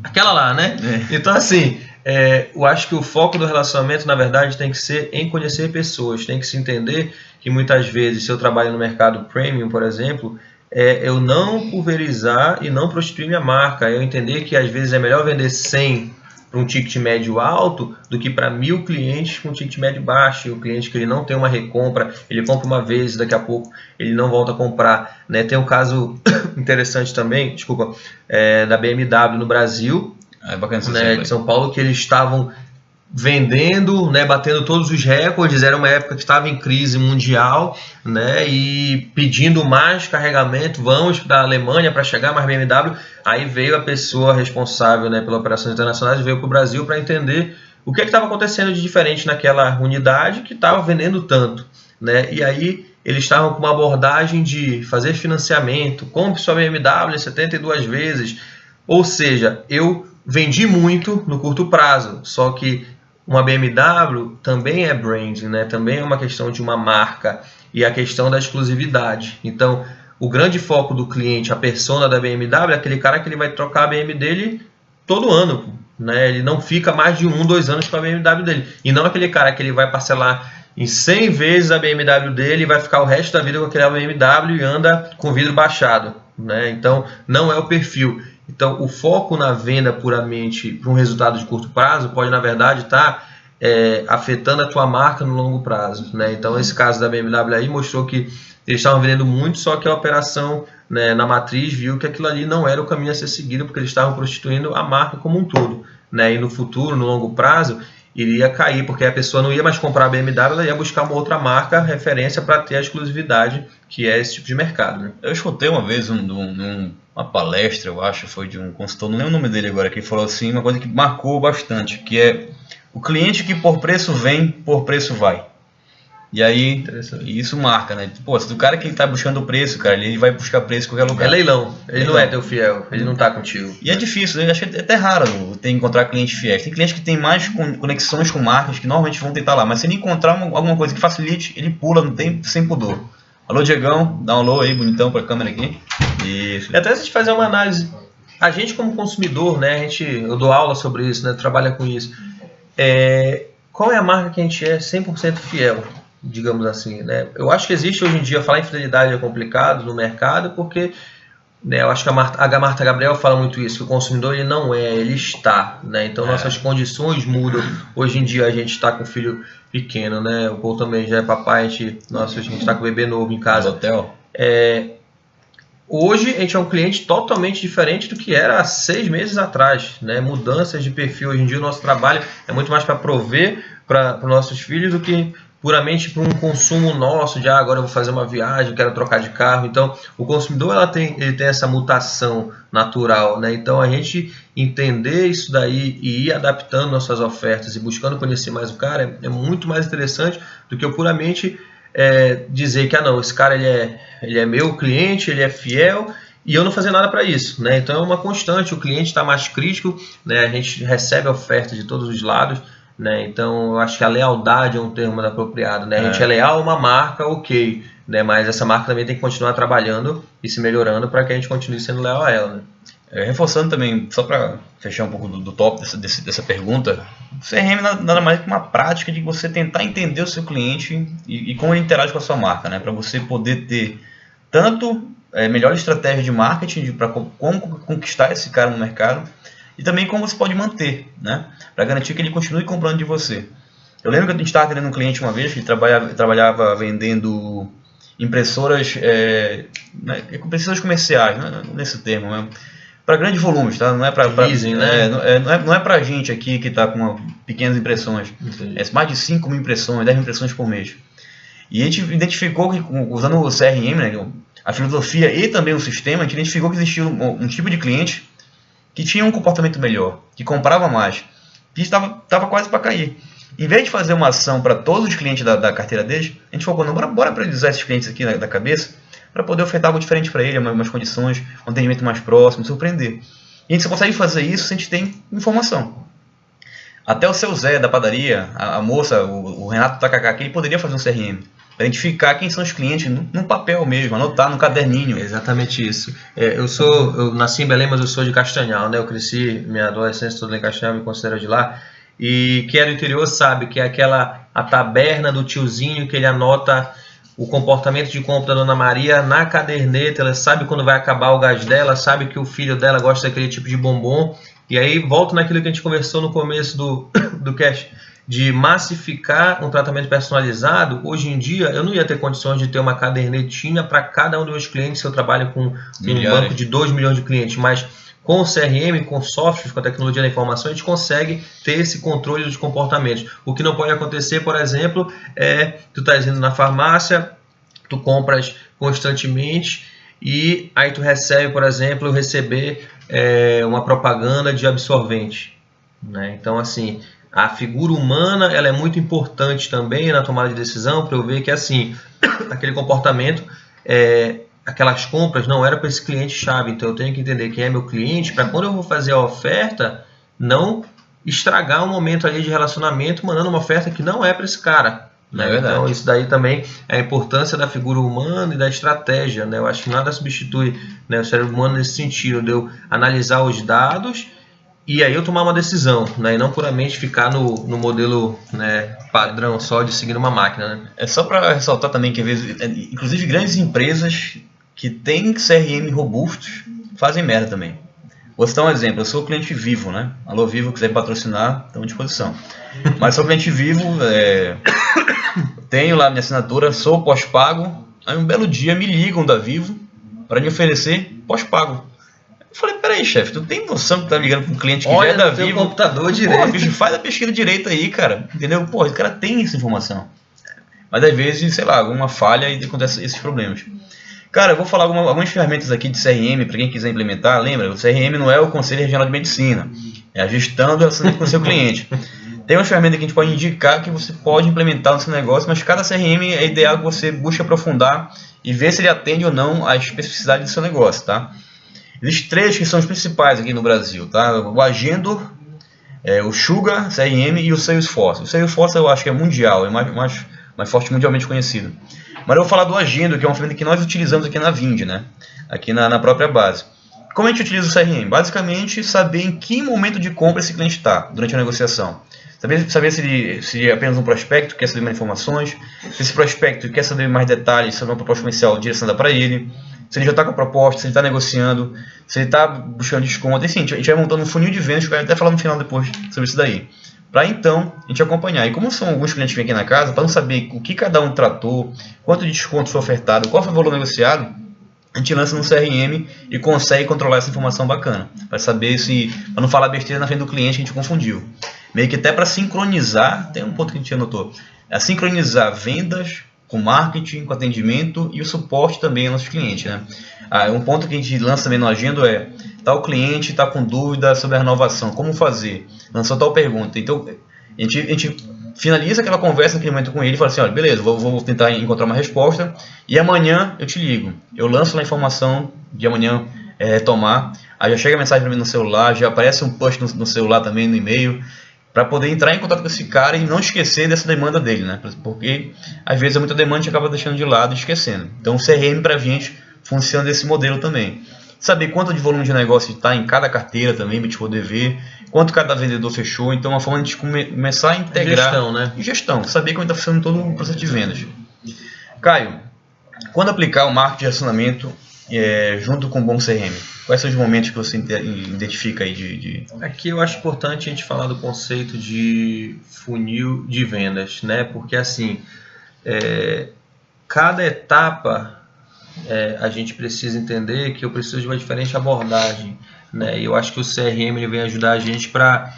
S2: Aquela lá, né? Então, assim, eu acho que o foco do relacionamento, na verdade, tem que ser em conhecer pessoas. Tem que se entender que muitas vezes, se eu trabalho no mercado premium, por exemplo, eu não pulverizar e não prostituir minha marca. Eu entender que às vezes é melhor vender 100 para um ticket médio alto do que para 1000 clientes com um ticket médio baixo. E o cliente que ele não tem uma recompra, ele compra uma vez e daqui a pouco ele não volta a comprar, né? Tem um caso interessante também, desculpa, da BMW no Brasil, né, de São Paulo, que eles estavam vendendo, né, batendo todos os recordes. Era uma época que estava em crise mundial, né, e pedindo mais carregamento, vamos para a Alemanha para chegar mais BMW. Aí veio a pessoa responsável, né, pela operações internacionais, veio para o Brasil para entender o que estava acontecendo de diferente naquela unidade que estava vendendo tanto, né, e aí eles estavam com uma abordagem de fazer financiamento, compre sua BMW 72 vezes, ou seja, eu vendi muito no curto prazo, só que uma BMW também é branding, né? Também é uma questão de uma marca e a questão da exclusividade. Então, o grande foco do cliente, a persona da BMW, é aquele cara que ele vai trocar a BMW dele todo ano, né? Ele não fica mais de 1, 2 anos com a BMW dele. E não aquele cara que ele vai parcelar em 100 vezes a BMW dele e vai ficar o resto da vida com aquela BMW e anda com vidro baixado, né? Então, não é o perfil. Então, o foco na venda puramente para um resultado de curto prazo pode, na verdade, estar afetando a tua marca no longo prazo, né? Então, esse caso da BMW aí mostrou que eles estavam vendendo muito, só que a operação, né, na matriz viu que aquilo ali não era o caminho a ser seguido, porque eles estavam prostituindo a marca como um todo, né? E no futuro, no longo prazo, iria cair, porque a pessoa não ia mais comprar a BMW, ela ia buscar uma outra marca referência para ter a exclusividade, que é esse tipo de mercado, né?
S1: Eu escutei uma vez uma palestra, eu acho, foi de um consultor, não lembro o nome dele agora, que falou assim, uma coisa que marcou bastante, que é o cliente que por preço vem, por preço vai. E aí, isso marca, né? Pô, se o cara que está buscando o preço, cara, ele vai buscar preço em qualquer lugar.
S2: É leilão, ele não é teu fiel, ele não está contigo.
S1: E é difícil, eu acho que é até raro encontrar clientes fiéis. Tem clientes que tem mais conexões com marcas que normalmente vão tentar lá, mas se ele encontrar alguma coisa que facilite, ele pula, não tem sem pudor. Alô, Diegão, dá um alô aí, bonitão, para a câmera aqui. Isso.
S2: E até se a gente fazer uma análise, a gente como consumidor, né, eu dou aula sobre isso, né, trabalha com isso. Qual é a marca que a gente é 100% fiel, digamos assim, né? Eu acho que existe hoje em dia, falar em fidelidade é complicado no mercado, porque, né, eu acho que a Marta Gabriel fala muito isso, que o consumidor ele não é, ele está, né? Então nossas condições mudam. Hoje em dia a gente está com filho pequeno, né? O Paul também já é papai, a gente está com o bebê novo em casa.
S1: No hotel.
S2: Hoje a gente é um cliente totalmente diferente do que era há 6 meses atrás, né? Mudanças de perfil. Hoje em dia o nosso trabalho é muito mais para prover para os nossos filhos do que puramente para um consumo nosso, de agora eu vou fazer uma viagem, quero trocar de carro. Então o consumidor ele tem essa mutação natural, né? Então a gente entender isso daí e ir adaptando nossas ofertas e buscando conhecer mais o cara é muito mais interessante do que eu puramente dizer que não, esse cara ele é meu cliente, ele é fiel e eu não fazer nada para isso, né? Então é uma constante, o cliente está mais crítico, né? A gente recebe ofertas de todos os lados, né? Então eu acho que a lealdade é um termo mais apropriado, né? A gente é leal a uma marca, ok, né? Mas essa marca também tem que continuar trabalhando e se melhorando para que a gente continue sendo leal a ela, né?
S1: Reforçando também, só para fechar um pouco do tópico dessa pergunta, o CRM nada mais que uma prática de você tentar entender o seu cliente e como ele interage com a sua marca, né? Para você poder ter tanto melhor estratégia de marketing para como conquistar esse cara no mercado e também como você pode manter, né? Para garantir que ele continue comprando de você. Eu lembro que a gente estava atendendo um cliente uma vez que trabalhava vendendo impressoras, impressoras comerciais, né? Nesse termo, né? Para grandes volumes, tá? Não é para não é para gente aqui que está com pequenas impressões. Entendi. É mais de 5 mil impressões, 10 mil impressões por mês. E a gente identificou que, usando o CRM, né, a filosofia e também o sistema, a gente identificou que existia um tipo de cliente que tinha um comportamento melhor, que comprava mais, que estava quase para cair. Em vez de fazer uma ação para todos os clientes da carteira deles, a gente focou, bora priorizar esses clientes aqui da cabeça, para poder ofertar algo diferente para ele, umas condições, um atendimento mais próximo, surpreender. E a gente só consegue fazer isso se a gente tem informação. Até o seu Zé da padaria, a moça, o Renato Takaka, ele poderia fazer um CRM, para identificar quem são os clientes num papel mesmo, anotar no caderninho.
S2: Exatamente isso. Eu nasci em Belém, mas eu sou de Castanhal, né? Eu cresci, minha adolescência toda em Castanhal, me considero de lá. E quem é do interior sabe que é a taberna do tiozinho que ele anota o comportamento de compra da Dona Maria na caderneta, ela sabe quando vai acabar o gás dela, sabe que o filho dela gosta daquele tipo de bombom. E aí volto naquilo que a gente conversou no começo do cast, de massificar um tratamento personalizado. Hoje em dia eu não ia ter condições de ter uma cadernetinha para cada um dos meus clientes se eu trabalho com um banco de 2 milhões de clientes, mas com o CRM, com softwares, com a tecnologia da informação, a gente consegue ter esse controle dos comportamentos. O que não pode acontecer, por exemplo, é tu estás indo na farmácia, tu compras constantemente e aí tu recebe, por exemplo, receber uma propaganda de absorvente, né? Então, assim, a figura humana ela é muito importante também na tomada de decisão para eu ver que, assim, aquele comportamento aquelas compras não era para esse cliente-chave, então eu tenho que entender quem é meu cliente para quando eu vou fazer a oferta, não estragar um momento ali de relacionamento mandando uma oferta que não é para esse cara. Né? Então isso daí também é a importância da figura humana e da estratégia. Né? Eu acho que nada substitui, né, o cérebro humano nesse sentido, de eu analisar os dados e aí eu tomar uma decisão, né, e não puramente ficar no modelo, né, padrão só de seguir uma máquina. Né?
S1: É só para ressaltar também que às vezes, inclusive grandes empresas que têm CRM robustos fazem merda também. Vou citar um exemplo, eu sou cliente Vivo, né? Alô Vivo, quiser patrocinar, estamos à disposição. Mas sou cliente Vivo, tenho lá minha assinatura, sou pós-pago, aí um belo dia me ligam da Vivo para me oferecer pós-pago. Eu falei, peraí, chefe, tu tem noção que tá ligando para um cliente que já é da Vivo?
S2: Computador direito.
S1: Pô, bicho, faz a pesquisa direita aí, cara. Entendeu? Pô, o cara tem essa informação. Mas às vezes, sei lá, alguma falha e acontece esses problemas. Cara, eu vou falar algumas ferramentas aqui de CRM para quem quiser implementar. Lembra, o CRM não é o Conselho Regional de Medicina. É a gestão do relacionamento com o seu cliente. Tem umas ferramentas que a gente pode indicar que você pode implementar no seu negócio, mas cada CRM é ideal que você busque aprofundar e ver se ele atende ou não às especificidades do seu negócio, tá? Existem 3 que são os principais aqui no Brasil, tá? O Agendo, o Sugar CRM e o Salesforce. O Salesforce eu acho que é mundial, é mais forte, mundialmente conhecido. Mas eu vou falar do Agendo, que é uma ferramenta que nós utilizamos aqui na Vind, né? Aqui na própria base. Como a gente utiliza o CRM? Basicamente, saber em que momento de compra esse cliente está durante a negociação. Saber se ele é apenas um prospecto, quer saber mais informações, se esse prospecto quer saber mais detalhes sobre uma proposta comercial direcionada para ele, se ele já está com a proposta, se ele está negociando, se ele está buscando desconto. Enfim, a gente vai montando um funil de vendas, que vai até falar no final depois sobre isso daí. Para então a gente acompanhar. E como são alguns clientes que vêm aqui na casa, para não saber o que cada um tratou, quanto de desconto foi ofertado, qual foi o valor negociado, a gente lança no CRM e consegue controlar essa informação bacana. Para saber para não falar besteira na frente do cliente que a gente confundiu. Meio que até para sincronizar, tem um ponto que a gente anotou, é sincronizar vendas com marketing, com atendimento e o suporte também aos nossos clientes. Né? Um ponto que a gente lança também no Agenda é, tal cliente está com dúvida sobre a renovação, como fazer? Lançou tal pergunta. Então, a gente finaliza aquela conversa naquele momento com ele e fala assim, olha, beleza, vou tentar encontrar uma resposta e amanhã eu te ligo. Eu lanço lá a informação de amanhã retomar. Aí já chega a mensagem para mim no celular, já aparece um post no celular também, no e-mail, para poder entrar em contato com esse cara e não esquecer dessa demanda dele, né? Porque às vezes é muita demanda e a gente acaba deixando de lado e esquecendo. Então o CRM para a gente funciona desse modelo também. Saber quanto de volume de negócio está em cada carteira também, para a gente poder ver, quanto cada vendedor fechou. Então é uma forma de começar a integrar.
S2: Gestão, né?
S1: Gestão, saber como está funcionando todo o processo de vendas. Caio, quando aplicar o marketing de relacionamento junto com o bom CRM? Quais são os momentos que você identifica aí
S2: Aqui eu acho importante a gente falar do conceito de funil de vendas, né? Porque assim, cada etapa a gente precisa entender que eu preciso de uma diferente abordagem, né? E eu acho que o CRM ele vem ajudar a gente para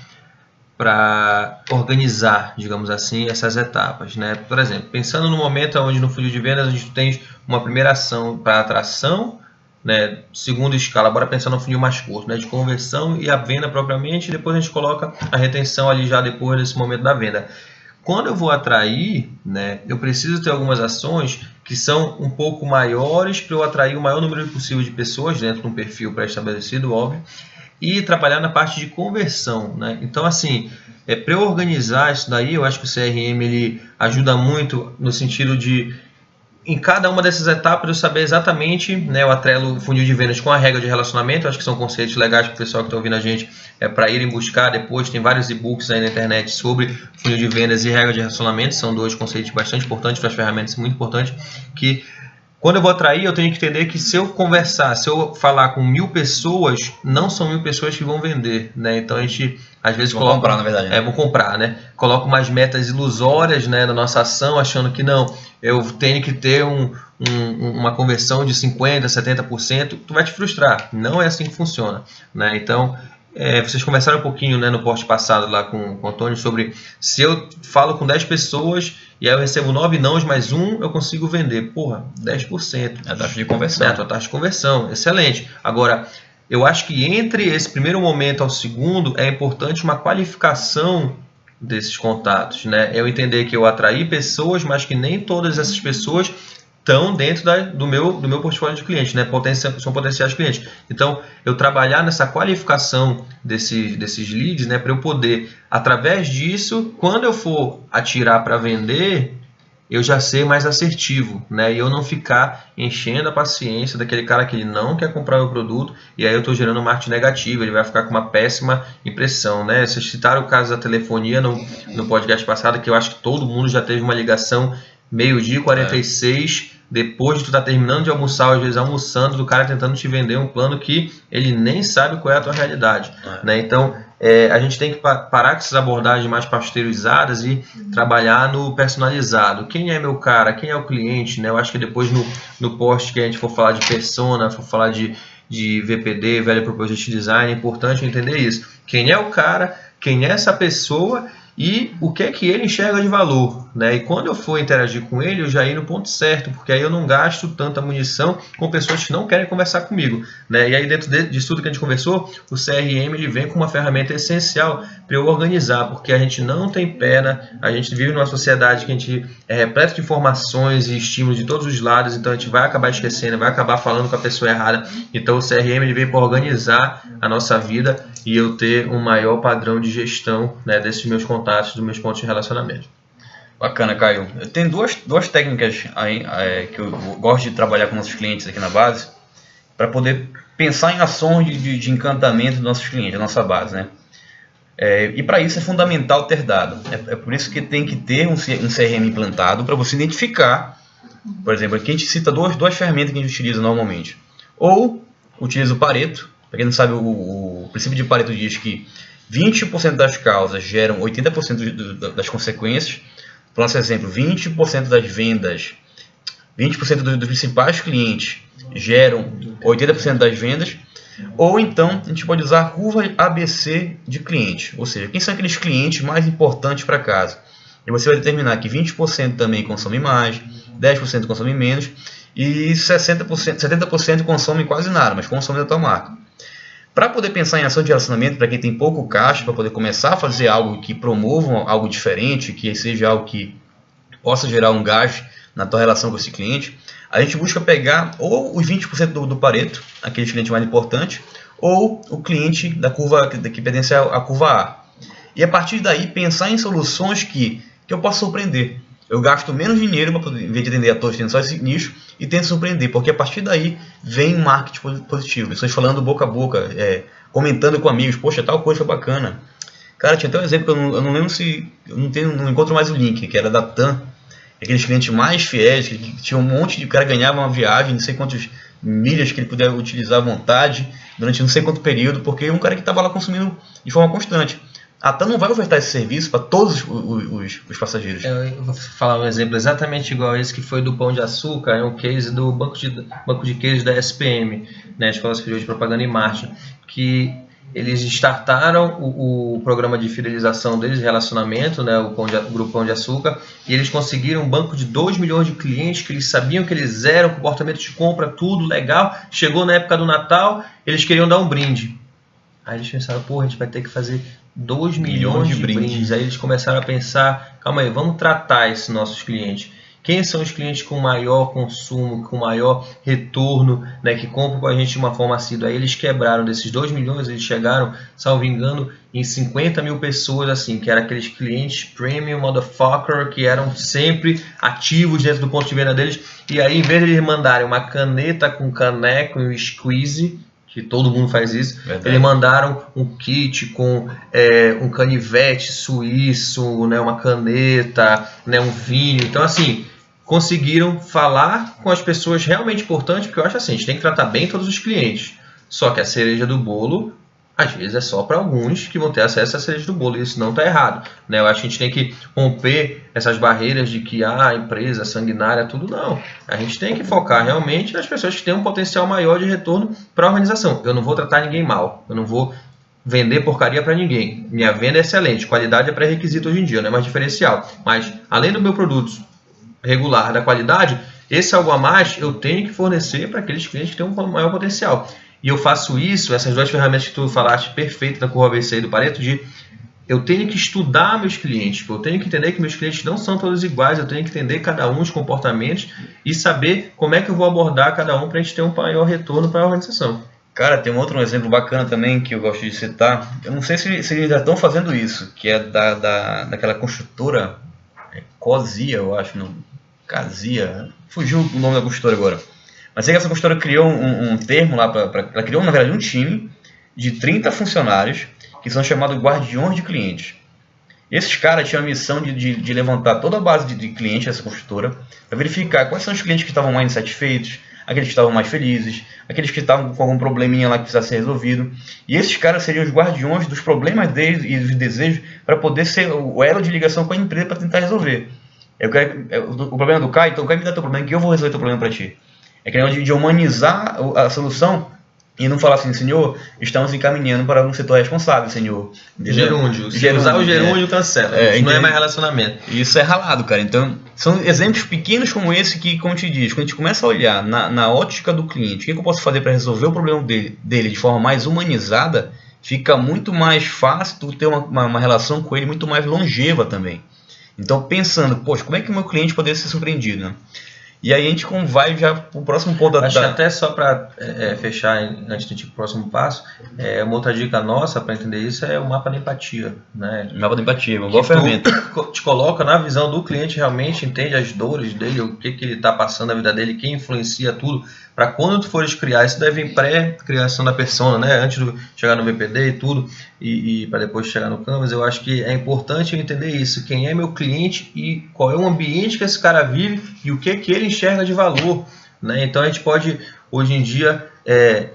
S2: organizar, digamos assim, essas etapas, né? Por exemplo, pensando no momento onde no funil de vendas a gente tem uma primeira ação para atração, né? Segunda escala, bora pensar no funil mais curto, né? De conversão e a venda propriamente, e depois a gente coloca a retenção ali já depois desse momento da venda. Quando eu vou atrair, né, eu preciso ter algumas ações que são um pouco maiores para eu atrair o maior número possível de pessoas dentro de um perfil pré-estabelecido, óbvio, e trabalhar na parte de conversão, né? Então, assim, para eu organizar isso daí, eu acho que o CRM ele ajuda muito no sentido de, em cada uma dessas etapas, eu saber exatamente, né, eu atrelo o funil de vendas com a regra de relacionamento. Eu acho que são conceitos legais para o pessoal que está ouvindo a gente, para irem buscar depois. Tem vários e-books aí na internet sobre funil de vendas e regra de relacionamento. São dois conceitos bastante importantes, duas ferramentas muito importantes, que quando eu vou atrair, eu tenho que entender que se eu conversar, se eu falar com 1000 pessoas, não são 1000 pessoas que vão vender, né? Então a gente às vezes
S1: vão comprar, na verdade, né?
S2: Vão comprar, né? Coloca umas metas ilusórias, né, na nossa ação, achando que não, eu tenho que ter uma conversão de 50%, 70%, tu vai te frustrar. Não é assim que funciona, né? Então, vocês conversaram um pouquinho, né, no post passado lá com o Antônio sobre se eu falo com 10 pessoas e aí eu recebo 9 nãos mais um, eu consigo vender. Porra, 10%.
S1: É a taxa de conversão.
S2: É a tua taxa de conversão, excelente. Agora, eu acho que entre esse primeiro momento ao segundo é importante uma qualificação desses contatos, né? Eu entender que eu atraí pessoas, mas que nem todas essas pessoas estão dentro do meu portfólio de clientes, né? São potenciais clientes. Então, eu trabalhar nessa qualificação desses leads, né? Para eu poder, através disso, quando eu for atirar para vender, eu já ser mais assertivo, né? E eu não ficar enchendo a paciência daquele cara que ele não quer comprar o produto, e aí eu estou gerando um marketing negativo, ele vai ficar com uma péssima impressão, né? Vocês citaram o caso da telefonia no podcast passado, que eu acho que todo mundo já teve uma ligação meio-dia 46, depois de tu estar terminando de almoçar, às vezes almoçando, do cara tentando te vender um plano que ele nem sabe qual é a tua realidade, né? Então, a gente tem que parar com essas abordagens mais pasteurizadas e trabalhar no personalizado. Quem é meu cara? Quem é o cliente, né? Eu acho que depois no post que a gente for falar de persona, for falar de VPD, Value Proposition Design, é importante entender isso. Quem é o cara? Quem é essa pessoa? E o que é que ele enxerga de valor, né? E quando eu for interagir com ele, eu já ir no ponto certo, porque aí eu não gasto tanta munição com pessoas que não querem conversar comigo, né? E aí dentro disso tudo que a gente conversou, o CRM ele vem com uma ferramenta essencial para eu organizar, porque a gente não tem perna, a gente vive numa sociedade que a gente é repleto de informações e estímulos de todos os lados, então a gente vai acabar esquecendo, vai acabar falando com a pessoa errada. Então o CRM ele vem para organizar a nossa vida e eu ter um maior padrão de gestão, né, desses meus contatos, dos meus pontos de relacionamento.
S1: Bacana, Caio. Tem duas técnicas aí, que eu gosto de trabalhar com nossos clientes aqui na base, para poder pensar em ações de encantamento dos nossos clientes, da nossa base, né? E para isso é fundamental ter dado. É por isso que tem que ter um CRM implantado para você identificar, por exemplo, aqui a gente cita duas ferramentas que a gente utiliza normalmente. Ou utiliza o Pareto. Para quem não sabe, o princípio de Pareto diz que 20% das causas geram 80% das consequências. Por nosso exemplo, 20% das vendas, 20% dos principais clientes geram 80% das vendas. Ou então, a gente pode usar a curva ABC de cliente. Ou seja, quem são aqueles clientes mais importantes para casa. E você vai determinar que 20% também consomem mais, 10% consomem menos e 70% consomem quase nada, mas consomem da tua marca. Para poder pensar em ação de relacionamento, para quem tem pouco caixa, para poder começar a fazer algo que promova algo diferente, que seja algo que possa gerar um gasto na tua relação com esse cliente, a gente busca pegar ou os 20% do Pareto, aqueles clientes mais importantes, ou o cliente da curva que pertence à curva A. E a partir daí pensar em soluções que eu possa surpreender. Eu gasto menos dinheiro para poder, em vez de atender a todos, tendo só esse nicho, e tento surpreender, porque a partir daí vem marketing positivo. Pessoas falando boca a boca, comentando com amigos, poxa, tal coisa foi bacana. Cara, tinha até um exemplo que eu não lembro se... não encontro mais o link, que era da TAM. Aqueles clientes mais fiéis, que tinha um monte de... O cara ganhava uma viagem, não sei quantas milhas que ele puder utilizar à vontade, durante não sei quanto período, porque é um cara que estava lá consumindo de forma constante. A TAM não vai ofertar esse serviço para todos os passageiros.
S2: Eu vou falar um exemplo exatamente igual a esse que foi do Pão de Açúcar, é um case do banco de queijo da SPM, né, Escola Superior de Propaganda e Marketing, que eles startaram o programa de fidelização deles, relacionamento, né, o Grupo Pão de Açúcar, e eles conseguiram um banco de 2 milhões de clientes, que eles sabiam que eles eram, comportamento de compra, tudo legal. Chegou na época do Natal, eles queriam dar um brinde. Aí eles pensaram, a gente vai ter que fazer 2 milhões de brindes. Aí eles começaram a pensar, calma aí, vamos tratar esses nossos clientes. Quem são os clientes com maior consumo, com maior retorno, né, que compram com a gente de uma forma assídua? Aí eles quebraram desses 2 milhões, eles chegaram, salvo engano, em 50 mil pessoas, assim, que eram aqueles clientes premium motherfucker, que eram sempre ativos dentro do ponto de venda deles. E aí, em vez de eles mandarem uma caneta com caneco e um squeeze, que todo mundo faz isso, verdade, eles mandaram um kit com um canivete suíço, né, uma caneta, né, um vinho. Então, assim, conseguiram falar com as pessoas realmente importantes, porque eu acho assim, a gente tem que tratar bem todos os clientes. Só que a cereja do bolo, às vezes é só para alguns que vão ter acesso à cereja do bolo, e isso não está errado, né? Eu acho que a gente tem que romper essas barreiras de que a empresa sanguinária, tudo não. A gente tem que focar realmente nas pessoas que têm um potencial maior de retorno para a organização. Eu não vou tratar ninguém mal, eu não vou vender porcaria para ninguém. Minha venda é excelente, qualidade é pré-requisito hoje em dia, não é mais diferencial. Mas, além do meu produto regular da qualidade, esse algo a mais eu tenho que fornecer para aqueles clientes que têm um maior potencial. E eu faço isso, essas duas ferramentas que tu falaste perfeito da curva ABC e do Pareto, de eu tenho que estudar meus clientes, eu tenho que entender que meus clientes não são todos iguais, eu tenho que entender cada um os comportamentos e saber como é que eu vou abordar cada um para a gente ter um maior retorno para a organização.
S1: Cara, tem um exemplo bacana também que eu gosto de citar. Eu não sei se eles já estão fazendo isso, que é daquela construtora Cosia, eu acho, não, Casia, fugiu o nome da construtora agora. Mas sei que essa construtora criou um termo lá, ela criou na verdade um time de 30 funcionários que são chamados guardiões de clientes. Esses caras tinham a missão de levantar toda a base de clientes dessa construtora para verificar quais são os clientes que estavam mais insatisfeitos, aqueles que estavam mais felizes, aqueles que estavam com algum probleminha lá que precisava ser resolvido. E esses caras seriam os guardiões dos problemas deles e dos desejos para poder ser o elo de ligação com a empresa para tentar resolver. O problema do Caio, então o Caio me dá teu problema que eu vou resolver teu problema para ti. É questão de humanizar a solução e não falar assim, senhor, estamos encaminhando para um setor responsável, senhor.
S2: Gerúndio. Se usar o gerúndio, cancela. Isso não é mais relacionamento.
S1: Isso é ralado, cara. Então, são exemplos pequenos como esse que, como te diz, quando a gente começa a olhar na ótica do cliente, o que eu posso fazer para resolver o problema dele de forma mais humanizada, fica muito mais fácil tu ter uma relação com ele muito mais longeva também. Então, pensando, poxa, como é que o meu cliente poderia ser surpreendido, né? E aí a gente vai já para o próximo ponto
S2: Acho que até só para fechar, antes de ir para o próximo passo, uma outra dica nossa para entender isso é o mapa da empatia. Né?
S1: O mapa da empatia, uma boa ferramenta.
S2: Te coloca na visão do cliente, realmente entende as dores dele, o que ele está passando na vida dele, quem influencia tudo, para quando tu fores criar, isso deve vir pré-criação da persona, né? Antes de chegar no BPD e tudo, e para depois chegar no Canvas. Eu acho que é importante eu entender isso, quem é meu cliente e qual é o ambiente que esse cara vive e o que ele enxerga de valor, né? Então a gente pode hoje em dia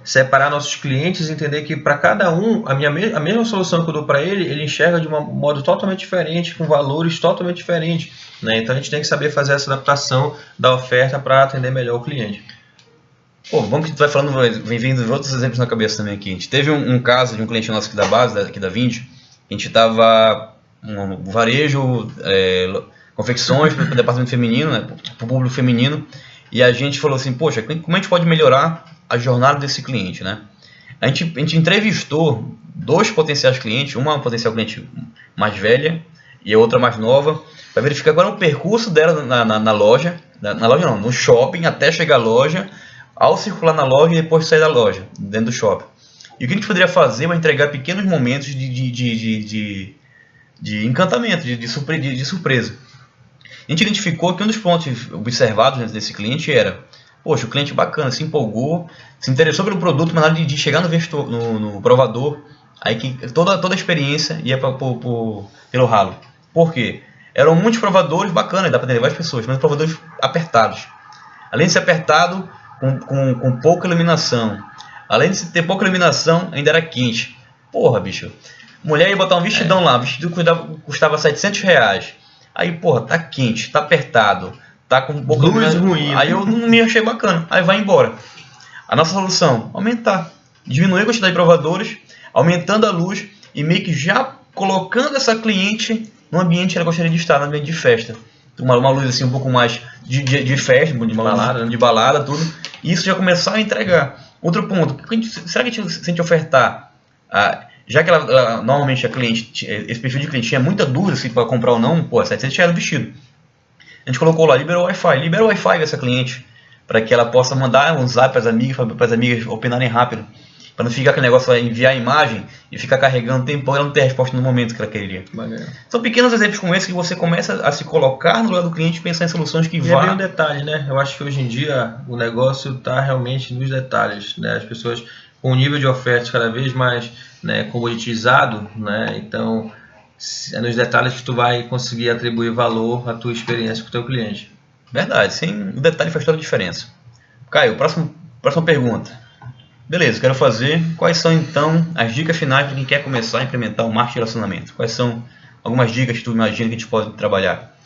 S2: separar nossos clientes e entender que para cada um a mesma solução que eu dou para ele enxerga de um modo totalmente diferente, com valores totalmente diferentes, né? Então a gente tem que saber fazer essa adaptação da oferta para atender melhor o cliente.
S1: Pô, vamos que tu vai falando, vem vindo outros exemplos na cabeça também aqui. A gente teve um caso de um cliente nosso aqui da base, aqui da Vindi, a gente estava um varejo, confecções para o departamento feminino, né, para o público feminino, e a gente falou assim, poxa, como a gente pode melhorar a jornada desse cliente, né? A gente entrevistou 2 potenciais clientes, uma potencial cliente mais velha e a outra mais nova, para verificar qual era o percurso dela na loja, Na loja não, no shopping até chegar à loja, ao circular na loja e depois sair da loja, dentro do shopping. E o que a gente poderia fazer para entregar pequenos momentos de encantamento, de surpresa. A gente identificou que um dos pontos observados desse cliente era, poxa, o cliente bacana, se empolgou, se interessou pelo produto, mas na hora de chegar no provador, aí que toda a experiência ia pelo ralo. Por quê? Eram muitos provadores bacanas, dá para atender várias pessoas, mas provadores apertados. Além de ser apertado, com pouca iluminação. Além de ter pouca iluminação, ainda era quente. Porra, bicho. Mulher ia botar um vestidão lá, o vestido custava R$700. Aí, porra, tá quente, tá apertado, tá com pouca
S2: luz ruim.
S1: Aí eu não me achei bacana, aí vai embora. A nossa solução, aumentar. Diminuir a quantidade de provadores, aumentando a luz e meio que já colocando essa cliente no ambiente que ela gostaria de estar, no ambiente de festa. Uma luz assim um pouco mais de festa, de balada, tudo. E isso já começar a entregar. Outro ponto, será que se a gente ofertar, já que ela normalmente a cliente, esse perfil de cliente tinha muita dúvida se para comprar ou não, pô, R$700 no vestido. A gente colocou lá, libera o Wi-Fi dessa cliente, para que ela possa mandar um zap para as amigas opinarem rápido. Para não ficar aquele negócio de enviar a imagem e ficar carregando tempo e ela não ter a resposta no momento que ela queria. São pequenos exemplos como esse que você começa a se colocar no lugar do cliente e pensar em soluções que vão.
S2: É bem um detalhe, né? Eu acho que hoje em dia o negócio está realmente nos detalhes, né? As pessoas com o nível de ofertas cada vez mais, né, comoditizado, né? Então é nos detalhes que tu vai conseguir atribuir valor à tua experiência com o teu cliente.
S1: Verdade, sim, o detalhe faz toda a diferença. Caio, próxima pergunta. Beleza, quero fazer. Quais são então as dicas finais para quem quer começar a implementar o marketing de relacionamento? Quais são algumas dicas que tu imagina que a gente pode trabalhar?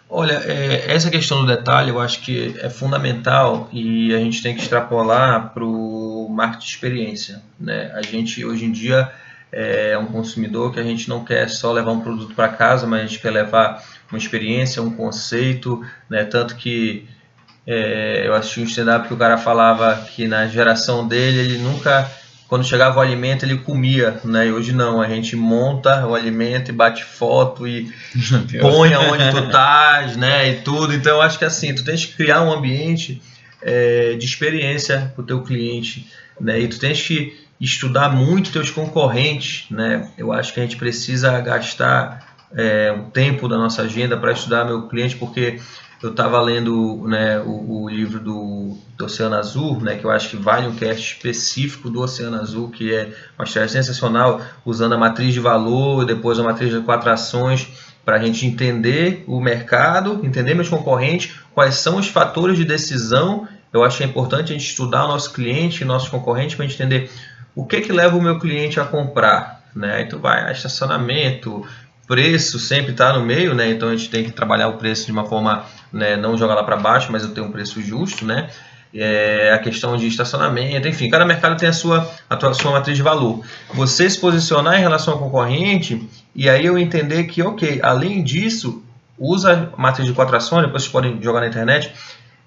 S2: Olha, essa questão do detalhe eu acho que é fundamental e a gente tem que extrapolar para o marketing de experiência, né? A gente hoje em dia é um consumidor que a gente não quer só levar um produto para casa, mas a gente quer levar uma experiência, um conceito, né? Tanto que eu assisti um stand-up que o cara falava que na geração dele, ele nunca, quando chegava o alimento, ele comia, né? E hoje não, a gente monta o alimento e bate foto e põe aonde tu estás, né? E tudo. Então eu acho que assim, tu tens que criar um ambiente de experiência para o teu cliente, né? E tu tens que estudar muito teus concorrentes, né? Eu acho que a gente precisa gastar um tempo da nossa agenda para estudar meu cliente, porque eu estava lendo, né, o livro do Oceano Azul, né, que eu acho que vale um cast específico do Oceano Azul, que é uma história sensacional, usando a matriz de valor e depois a matriz de 4 ações, para a gente entender o mercado, entender meus concorrentes, quais são os fatores de decisão. Eu acho que é importante a gente estudar o nosso cliente e nossos concorrentes para a gente entender o que leva o meu cliente a comprar, né? Então vai estacionamento, preço sempre está no meio, né? Então a gente tem que trabalhar o preço de uma forma, né, não jogar lá para baixo, mas eu tenho um preço justo, né? A questão de estacionamento, enfim, cada mercado tem a sua matriz de valor. Você se posicionar em relação ao concorrente e aí eu entender que, ok, além disso, usa a matriz de 4 ações, depois vocês podem jogar na internet,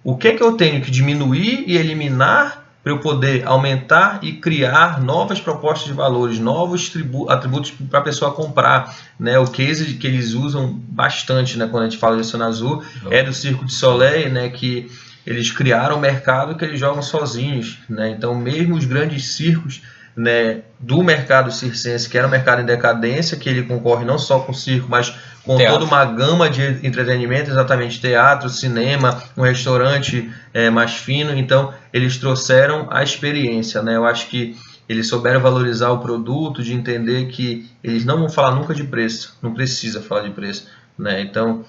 S2: o que eu tenho que diminuir e eliminar para eu poder aumentar e criar novas propostas de valores, novos atributos para a pessoa comprar, né? O case que eles usam bastante, né, quando a gente fala de Oceano Azul, é do Cirque du Soleil, né, que eles criaram um mercado que eles jogam sozinhos, né? Então mesmo os grandes circos, né, do mercado circense, que era um mercado em decadência, que ele concorre não só com o circo, mas com toda uma gama de entretenimento, exatamente teatro, cinema, um restaurante mais fino. Então eles trouxeram a experiência, né? Eu acho que eles souberam valorizar o produto, de entender que eles não vão falar nunca de preço, não precisa falar de preço, né? Então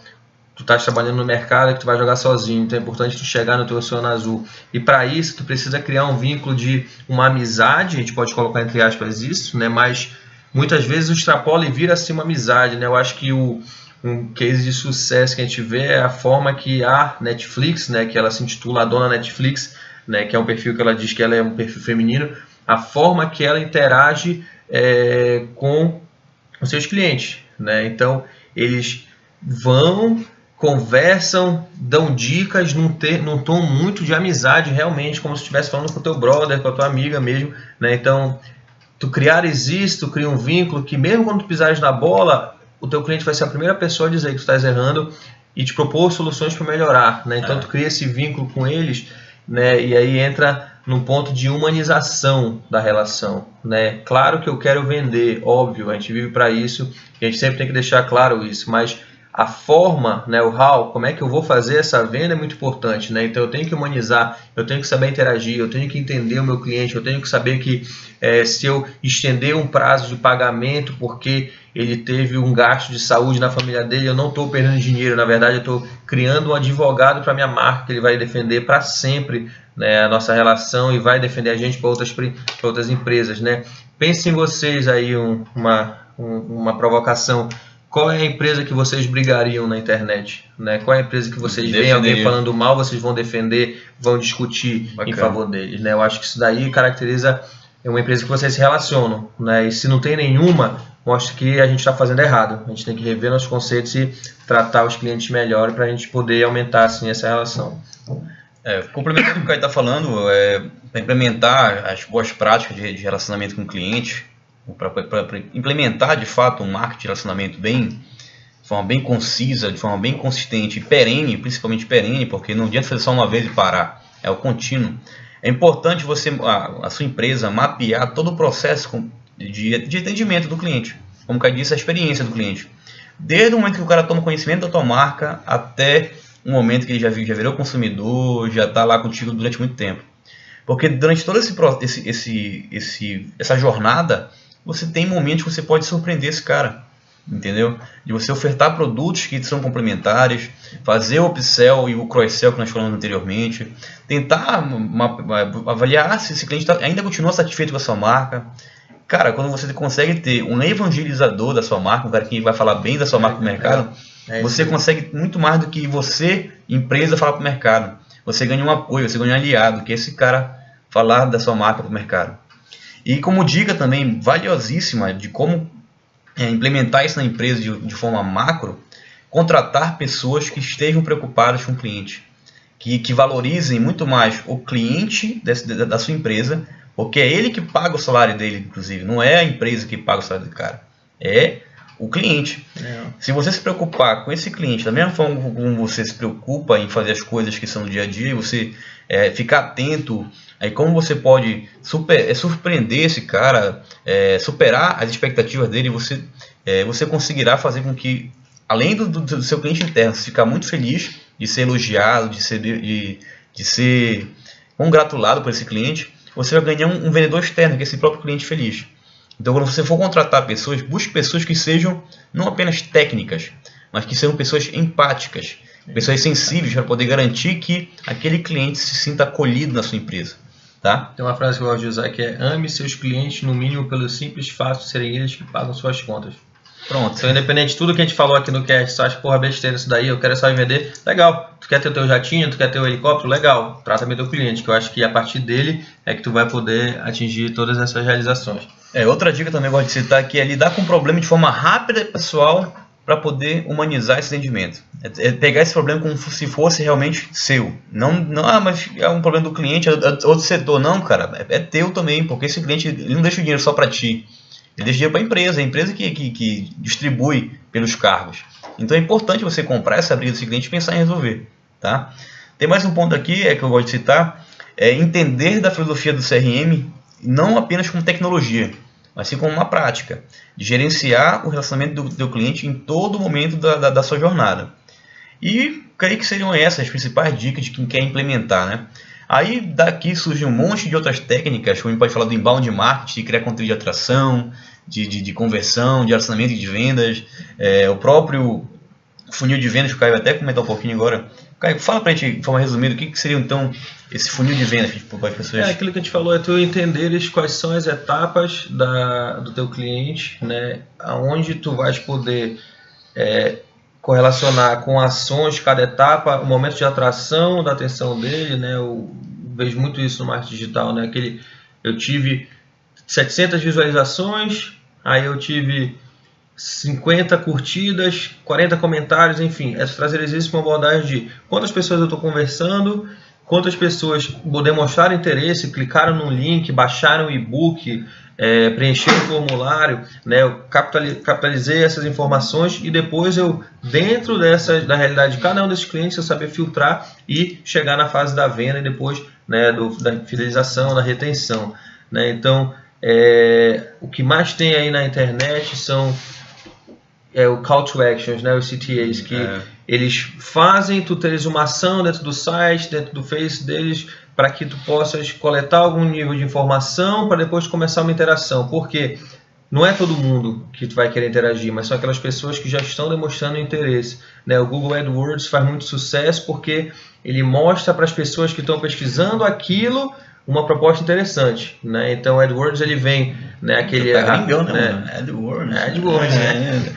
S2: tu estás trabalhando no mercado que tu vai jogar sozinho, então é importante tu chegar no teu Oceano Azul. E para isso tu precisa criar um vínculo de uma amizade, a gente pode colocar entre aspas isso, né? Mas muitas vezes extrapola e vira assim uma amizade, né? Eu acho que um case de sucesso que a gente vê é a forma que a Netflix, né, que ela se intitula a Dona Netflix, né, que é um perfil que ela diz que ela é um perfil feminino, a forma que ela interage com os seus clientes, né? Então eles vão, conversam, dão dicas num tom muito de amizade, realmente, como se estivesse falando com o teu brother, com a tua amiga mesmo, né? Então, tu criares isso, tu cria um vínculo que mesmo quando tu pisares na bola, o teu cliente vai ser a primeira pessoa a dizer que tu estás errando e te propor soluções para melhorar, né? Então tu cria esse vínculo com eles, né? E aí entra num ponto de humanização da relação, né? Claro que eu quero vender, óbvio, a gente vive para isso, e a gente sempre tem que deixar claro isso, mas a forma, né, o how, como é que eu vou fazer essa venda é muito importante, né? Então eu tenho que humanizar, eu tenho que saber interagir, eu tenho que entender o meu cliente, eu tenho que saber que se eu estender um prazo de pagamento porque ele teve um gasto de saúde na família dele, eu não estou perdendo dinheiro, na verdade eu estou criando um advogado para minha marca, que ele vai defender para sempre, né, a nossa relação e vai defender a gente para outras empresas, né? Pensem vocês aí uma provocação. Qual é a empresa que vocês brigariam na internet? Né? Qual é a empresa que vocês veem alguém falando mal, vocês vão defender, vão discutir em favor deles? Né? Eu acho que isso daí caracteriza uma empresa que vocês se relacionam. Né? E se não tem nenhuma, mostra que a gente está fazendo errado. A gente tem que rever nossos conceitos e tratar os clientes melhor para a gente poder aumentar assim, essa relação.
S1: Complementando o que o Caio está falando, para implementar as boas práticas de relacionamento com o cliente, para implementar de fato um marketing de relacionamento de forma bem concisa, de forma bem consistente e perene, principalmente perene, porque não adianta fazer só uma vez e parar, é o contínuo. É importante a sua empresa mapear todo o processo de atendimento do cliente, como o Caio disse, a experiência do cliente. Desde o momento que o cara toma conhecimento da tua marca até o momento que ele já virou consumidor, já está lá contigo durante muito tempo. Porque durante toda essa jornada, você tem momentos que você pode surpreender esse cara, entendeu? De você ofertar produtos que são complementares, fazer o upsell e o cross-sell que nós falamos anteriormente, tentar avaliar se esse cliente ainda continua satisfeito com a sua marca. Cara, quando você consegue ter um evangelizador da sua marca, um cara que vai falar bem da sua marca para o mercado, você consegue muito mais do que você, empresa, falar para o mercado. Você ganha um apoio, você ganha um aliado, que é esse cara falar da sua marca para o mercado. E como dica também valiosíssima de como implementar isso na empresa de forma macro, contratar pessoas que estejam preocupadas com o cliente, que valorizem muito mais o cliente da sua empresa, porque é ele que paga o salário dele, inclusive, não é a empresa que paga o salário do cara, é o cliente. Se você se preocupar com esse cliente, da mesma forma como você se preocupa em fazer as coisas que são do dia a dia, você ficar atento, aí como você pode surpreender esse cara, superar as expectativas dele, você conseguirá fazer com que, além do seu cliente interno ficar muito feliz de ser elogiado, de ser congratulado por esse cliente, você vai ganhar um vendedor externo, que é esse próprio cliente feliz. Então, quando você for contratar pessoas, busque pessoas que sejam não apenas técnicas, mas que sejam pessoas empáticas, pessoas sensíveis, para poder garantir que aquele cliente se sinta acolhido na sua empresa. Tá?
S2: Tem uma frase que eu gosto de usar que é: ame seus clientes no mínimo pelo simples fato de serem eles que pagam suas contas. Pronto. Então, independente de tudo que a gente falou aqui no cast, você acha, porra, besteira isso daí, eu quero só vender, legal. Tu quer ter o teu jatinho, tu quer ter o helicóptero, legal. Trata bem teu cliente, que eu acho que a partir dele é que tu vai poder atingir todas essas realizações.
S1: Outra dica também que eu gosto de citar aqui é lidar com o problema de forma rápida e pessoal para poder humanizar esse atendimento. É pegar esse problema como se fosse realmente seu. Não, mas é um problema do cliente, é outro setor. Não, cara, é teu também, porque esse cliente ele não deixa o dinheiro só para ti. Ele deixa dinheiro para a empresa que distribui pelos cargos. Então é importante você comprar essa briga desse cliente e pensar em resolver. Tá? Tem mais um ponto aqui que eu gosto de citar, é entender da filosofia do CRM, não apenas como tecnologia, mas sim como uma prática, de gerenciar o relacionamento do teu cliente em todo momento da sua jornada. E creio que seriam essas as principais dicas de quem quer implementar, né? Aí daqui surge um monte de outras técnicas, como a gente pode falar do inbound marketing, de criar conteúdo de atração, de conversão, de relacionamento e de vendas, o próprio funil de vendas, que o Caio vai até comentar um pouquinho agora. Caio, fala pra gente de forma resumida o que seria então esse funil de vendas para as pessoas.
S2: Aquilo que a gente falou, é tu entenderes quais são as etapas do teu cliente, né? Aonde tu vais poder correlacionar com ações de cada etapa, o momento de atração da atenção dele, né? Eu vejo muito isso no marketing digital, né? Eu tive 700 visualizações, aí eu tive 50 curtidas, 40 comentários, enfim, trazer isso para uma abordagem de quantas pessoas eu estou conversando, quantas pessoas demonstraram interesse, clicaram no link, baixaram o e-book, preencher o formulário, né, eu capitalizei essas informações e depois eu, dentro da realidade de cada um desses clientes, eu saber filtrar e chegar na fase da venda e depois, né, da fidelização, da retenção. Né? Então, o que mais tem aí na internet são o Call to Actions, né, os CTAs, que eles fazem tu teres uma ação dentro do site, dentro do Face deles, para que tu possas coletar algum nível de informação para depois começar uma interação. Porque não é todo mundo que tu vai querer interagir, mas são aquelas pessoas que já estão demonstrando interesse. Né? O Google AdWords faz muito sucesso porque ele mostra para as pessoas que estão pesquisando aquilo uma proposta interessante, né? Então o AdWords ele vem, né, aquele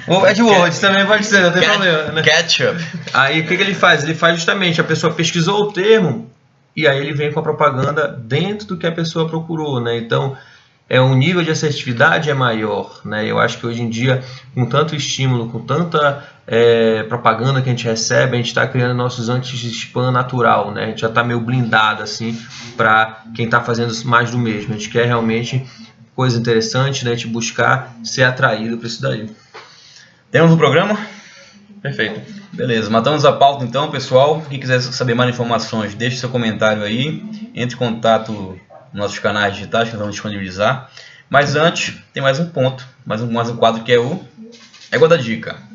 S2: O AdWords também pode ser, não tem problema, né?
S1: Ketchup.
S2: Aí o que ele faz? Ele faz justamente, a pessoa pesquisou o termo e aí ele vem com a propaganda dentro do que a pessoa procurou, né? Então um nível de assertividade é maior, né? Eu acho que hoje em dia, com tanto estímulo, com tanta propaganda que a gente recebe, a gente está criando nossos anti-spam natural, né? A gente já está meio blindado assim para quem está fazendo mais do mesmo. A gente quer realmente coisa interessante, né? A gente buscar ser atraído para isso daí.
S1: Temos um programa?
S2: Perfeito.
S1: Beleza, matamos a pauta então, pessoal. Quem quiser saber mais informações, deixe seu comentário aí, entre em contato nos nossos canais digitais que nós vamos disponibilizar. Mas antes, tem mais um ponto, mais um quadro que é o Égua da Dica.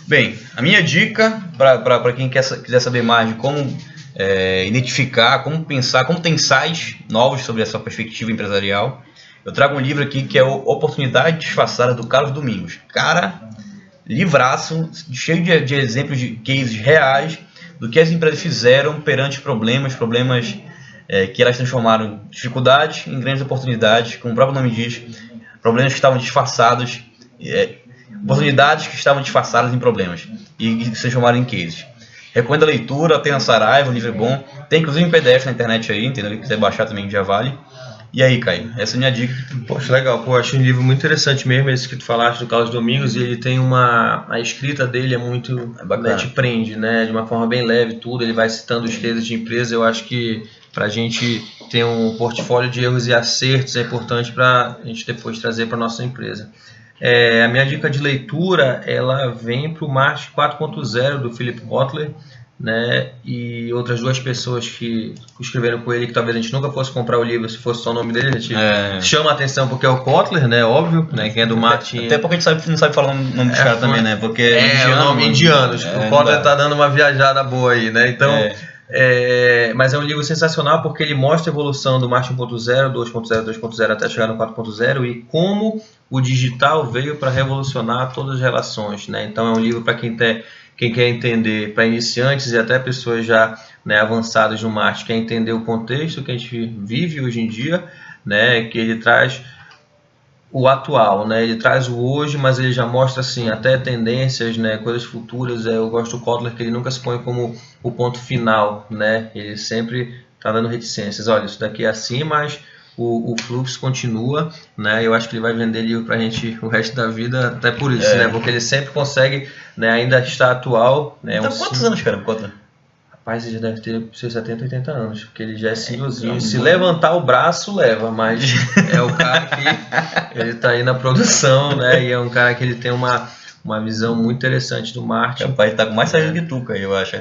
S1: Bem, a minha dica para quem quiser saber mais de como identificar, como pensar, como tem insights novos sobre essa perspectiva empresarial, eu trago um livro aqui que é o Oportunidade Disfarçada, do Carlos Domingos. Cara, livraço, cheio de exemplos de cases reais do que as empresas fizeram perante problemas que elas transformaram em dificuldades em grandes oportunidades, como o próprio nome diz, problemas que estavam disfarçados, oportunidades que estavam disfarçadas em problemas e se transformaram em cases. Recomendo a leitura, tem a Saraiva, o livro é bom, tem inclusive em PDF na internet aí, entendeu? Se quiser baixar também já vale. E aí, Caio, essa é a minha dica.
S2: Poxa, legal, pô, achei um livro muito interessante mesmo, esse que tu falaste do Carlos Domingos, e ele tem a escrita dele é muito, né, te prende, né, de uma forma bem leve, tudo, ele vai citando os cases de empresa. Eu acho que para a gente ter um portfólio de erros e acertos é importante para a gente depois trazer para a nossa empresa. A minha dica de leitura, ela vem para o Marketing 4.0 do Philip Kotler, né, e outras duas pessoas que escreveram com ele, que talvez a gente nunca fosse comprar o livro se fosse só o nome dele. A gente chama a atenção porque é o Kotler, né, óbvio, né, quem é do marketing.
S1: Até porque a gente não sabe falar o nome dos caras também, né, porque
S2: é o nome indiano. O Kotler está dando uma viajada boa aí, né, então... mas é um livro sensacional porque ele mostra a evolução do Marketing 1.0, 2.0, 2.0 até chegar no 4.0 e como o digital veio para revolucionar todas as relações, né? Então é um livro para quem quer entender, para iniciantes e até pessoas já, né, avançadas no marketing, quer entender o contexto que a gente vive hoje em dia, né? Que ele traz o atual, né? Ele traz o hoje, mas ele já mostra assim até tendências, né, coisas futuras. Eu gosto do Kotler que ele nunca se põe como o ponto final, né? Ele sempre está dando reticências. Olha, isso daqui é assim, mas o fluxo continua, né? Eu acho que ele vai vender livro para a gente o resto da vida, até por isso, né? Porque ele sempre consegue, né, ainda estar atual, né?
S1: Então, quantos anos, cara, Kotler?
S2: Rapaz, ele já deve ter seus 70, 80 anos, porque ele já é senhorzinho. Se levantar o braço, leva, mas é o cara que ele tá aí na produção, né? E é um cara que ele tem uma visão muito interessante do marketing.
S1: Rapaz, ele tá com mais saúde que tu, eu acho.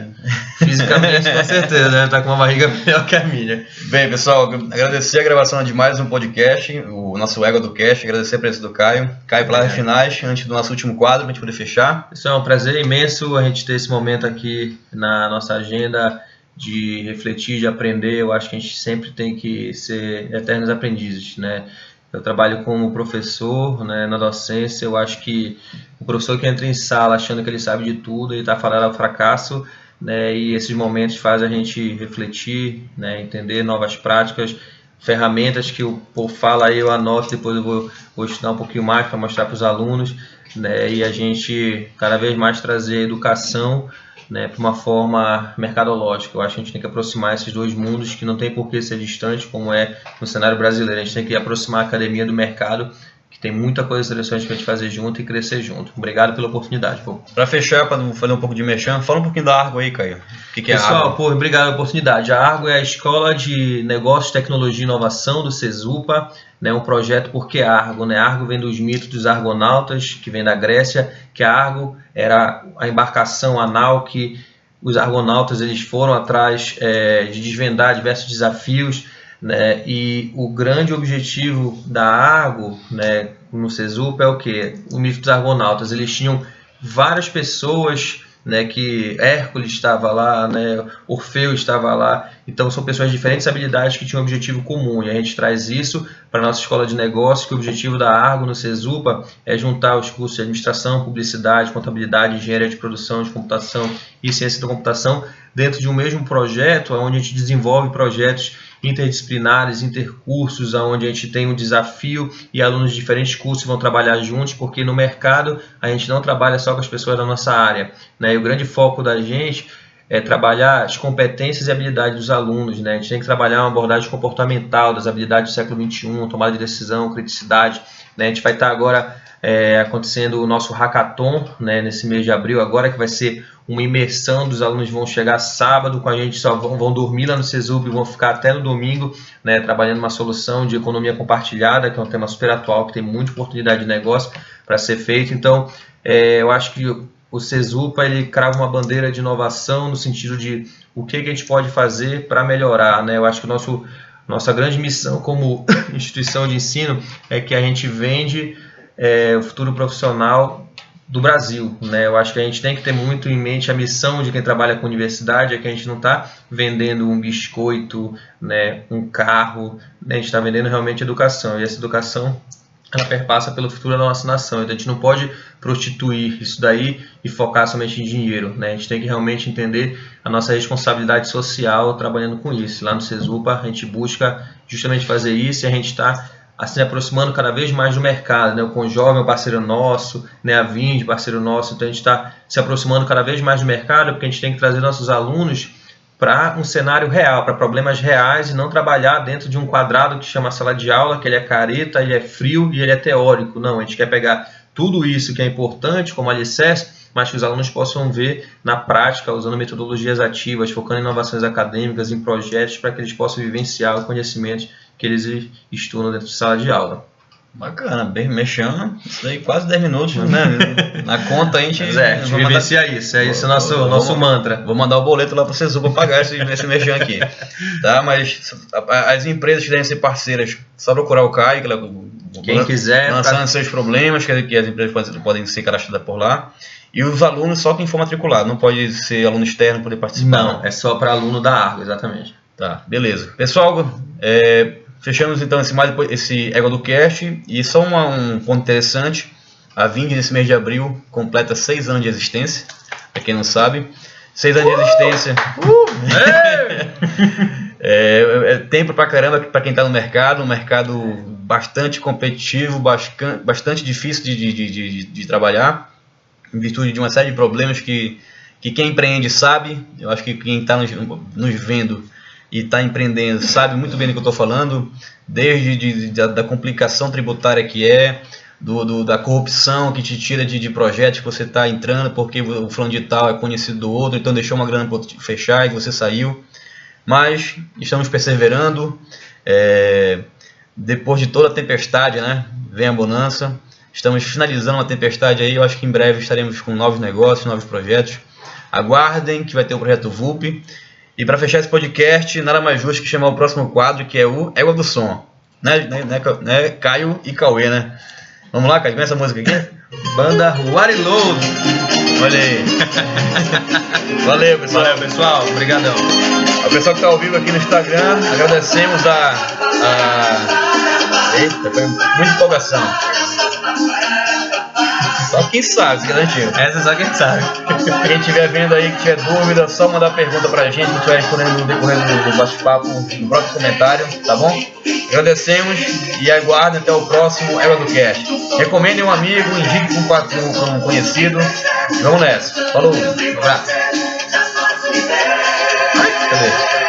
S2: Fisicamente, com certeza, né? Tá com uma barriga melhor que a minha.
S1: Bem, pessoal, agradecer a gravação de mais um podcast, o nosso Égua do Cast, agradecer a presença do Caio. Caio, palavras finais, antes do nosso último quadro, pra gente poder fechar.
S2: Isso é um prazer imenso a gente ter esse momento aqui na nossa agenda de refletir, de aprender. Eu acho que a gente sempre tem que ser eternos aprendizes, né? Eu trabalho como professor, né, na docência. Eu acho que o professor que entra em sala achando que ele sabe de tudo, ele está fadado ao fracasso, né, e esses momentos fazem a gente refletir, né, entender novas práticas, ferramentas que o povo fala aí, eu anoto, depois eu vou estudar um pouquinho mais para mostrar para os alunos, né, e a gente cada vez mais trazer educação, né, para uma forma mercadológica. Eu acho que a gente tem que aproximar esses dois mundos que não tem por que ser distante, como é no cenário brasileiro. A gente tem que aproximar a academia do mercado, que tem muita coisa interessante para a gente fazer junto e crescer junto. Obrigado pela oportunidade, pô.
S1: Para fechar, para fazer um pouco de merchan, fala um pouquinho da Argo aí, Caio. O que é a Argo?
S2: Pessoal, pô, obrigado pela oportunidade. A Argo é a Escola de Negócios, Tecnologia e Inovação do Cesupa, né, um projeto porque Argo, né? Argo vem dos mitos dos argonautas, que vem da Grécia, que a Argo era a embarcação, a nau que os argonautas eles foram atrás de desvendar diversos desafios, né? E o grande objetivo da Argo, né, no Cesupa é o que? O mito dos argonautas. Eles tinham várias pessoas, né, que Hércules estava lá, né, Orfeu estava lá, então são pessoas de diferentes habilidades que tinham um objetivo comum, e a gente traz isso para a nossa escola de negócios, que o objetivo da Argo no Cesupa é juntar os cursos de administração, publicidade, contabilidade, engenharia de produção, de computação e ciência da computação dentro de um mesmo projeto, onde a gente desenvolve projetos interdisciplinares, intercursos, onde a gente tem um desafio e alunos de diferentes cursos vão trabalhar juntos, porque no mercado a gente não trabalha só com as pessoas da nossa área, né? E o grande foco da gente é trabalhar as competências e habilidades dos alunos, né? A gente tem que trabalhar uma abordagem comportamental das habilidades do século XXI, tomada de decisão, criticidade, né? A gente vai estar agora acontecendo o nosso hackathon, né, nesse mês de abril agora, que vai ser uma imersão dos alunos, vão chegar sábado com a gente, só vão dormir lá no Cesupa e vão ficar até no domingo, né, trabalhando uma solução de economia compartilhada, que é um tema super atual, que tem muita oportunidade de negócio para ser feito. Então, eu acho que o Cesupa ele crava uma bandeira de inovação no sentido de o que a gente pode fazer para melhorar, né? Eu acho que nossa grande missão como instituição de ensino é que a gente vende o futuro profissional do Brasil, né? Eu acho que a gente tem que ter muito em mente a missão de quem trabalha com universidade, é que a gente não está vendendo um biscoito, né, um carro, né? A gente está vendendo realmente educação, e essa educação ela perpassa pelo futuro da nossa nação, então a gente não pode prostituir isso daí e focar somente em dinheiro, né? A gente tem que realmente entender a nossa responsabilidade social trabalhando com isso. Lá no Cesupa a gente busca justamente fazer isso, e a gente está assim aproximando cada vez mais do mercado, né? O Conjovem é um parceiro nosso, né? A Vind, parceiro nosso, então a gente está se aproximando cada vez mais do mercado, porque a gente tem que trazer nossos alunos para um cenário real, para problemas reais, e não trabalhar dentro de um quadrado que chama sala de aula, que ele é careta, ele é frio e ele é teórico. Não, a gente quer pegar tudo isso que é importante como alicerce, mas que os alunos possam ver na prática, usando metodologias ativas, focando em inovações acadêmicas, em projetos, para que eles possam vivenciar o conhecimento que eles estudam dentro de sala de aula.
S1: Bacana, bem mexendo, isso aí quase 10 minutos, né? Na conta a gente...
S2: vivencia isso, esse é o nosso mantra.
S1: Vou mandar o boleto lá para o Cesupa pagar esse mexão aqui, tá? Mas as empresas que devem ser parceiras, só procurar o Caio,
S2: quem quiser,
S1: lançando seus problemas, que as empresas podem ser cadastradas por lá. E os alunos, só quem for matriculado, não pode ser aluno externo poder participar.
S2: Não, é só para aluno da Argo, exatamente.
S1: Tá, beleza. Pessoal, fechamos então esse Égua do Cast, e só um ponto interessante, a Vind nesse mês de abril completa 6 anos de existência, para quem não sabe, 6 anos de existência, é tempo pra caramba para quem está no mercado, um mercado bastante competitivo, bastante difícil de trabalhar, em virtude de uma série de problemas que quem empreende sabe. Eu acho que quem está nos vendo e está empreendendo sabe muito bem do que eu estou falando, desde da complicação tributária que da corrupção que te tira de projetos que você está entrando, porque o fulano de tal é conhecido do outro, então deixou uma grana para fechar e você saiu. Mas estamos perseverando, depois de toda a tempestade, né, vem a bonança. Estamos finalizando uma tempestade aí, eu acho que em breve estaremos com novos negócios, novos projetos. Aguardem que vai ter o projeto VUP. E para fechar esse podcast, nada mais justo que chamar o próximo quadro, que é o Égua do Som. Né, Caio e Cauê, né? Vamos lá, Caio, começa a música aqui?
S2: Banda Wariload.
S1: Olha aí. Valeu, pessoal.
S2: Valeu, pessoal. Obrigadão.
S1: Ao pessoal que está ao vivo aqui no Instagram, agradecemos Eita, foi muita empolgação. Só quem sabe, garantiu.
S2: Essa é só quem sabe.
S1: Quem estiver vendo aí, que tiver dúvida, só mandar pergunta pra gente, que a gente vai respondendo no decorrer do bate-papo, no próximo comentário, tá bom? Agradecemos e aguardem até o próximo Égua do Cast. Recomendem um amigo, indique com um conhecido. Vamos nessa. Falou. Um abraço. Cadê?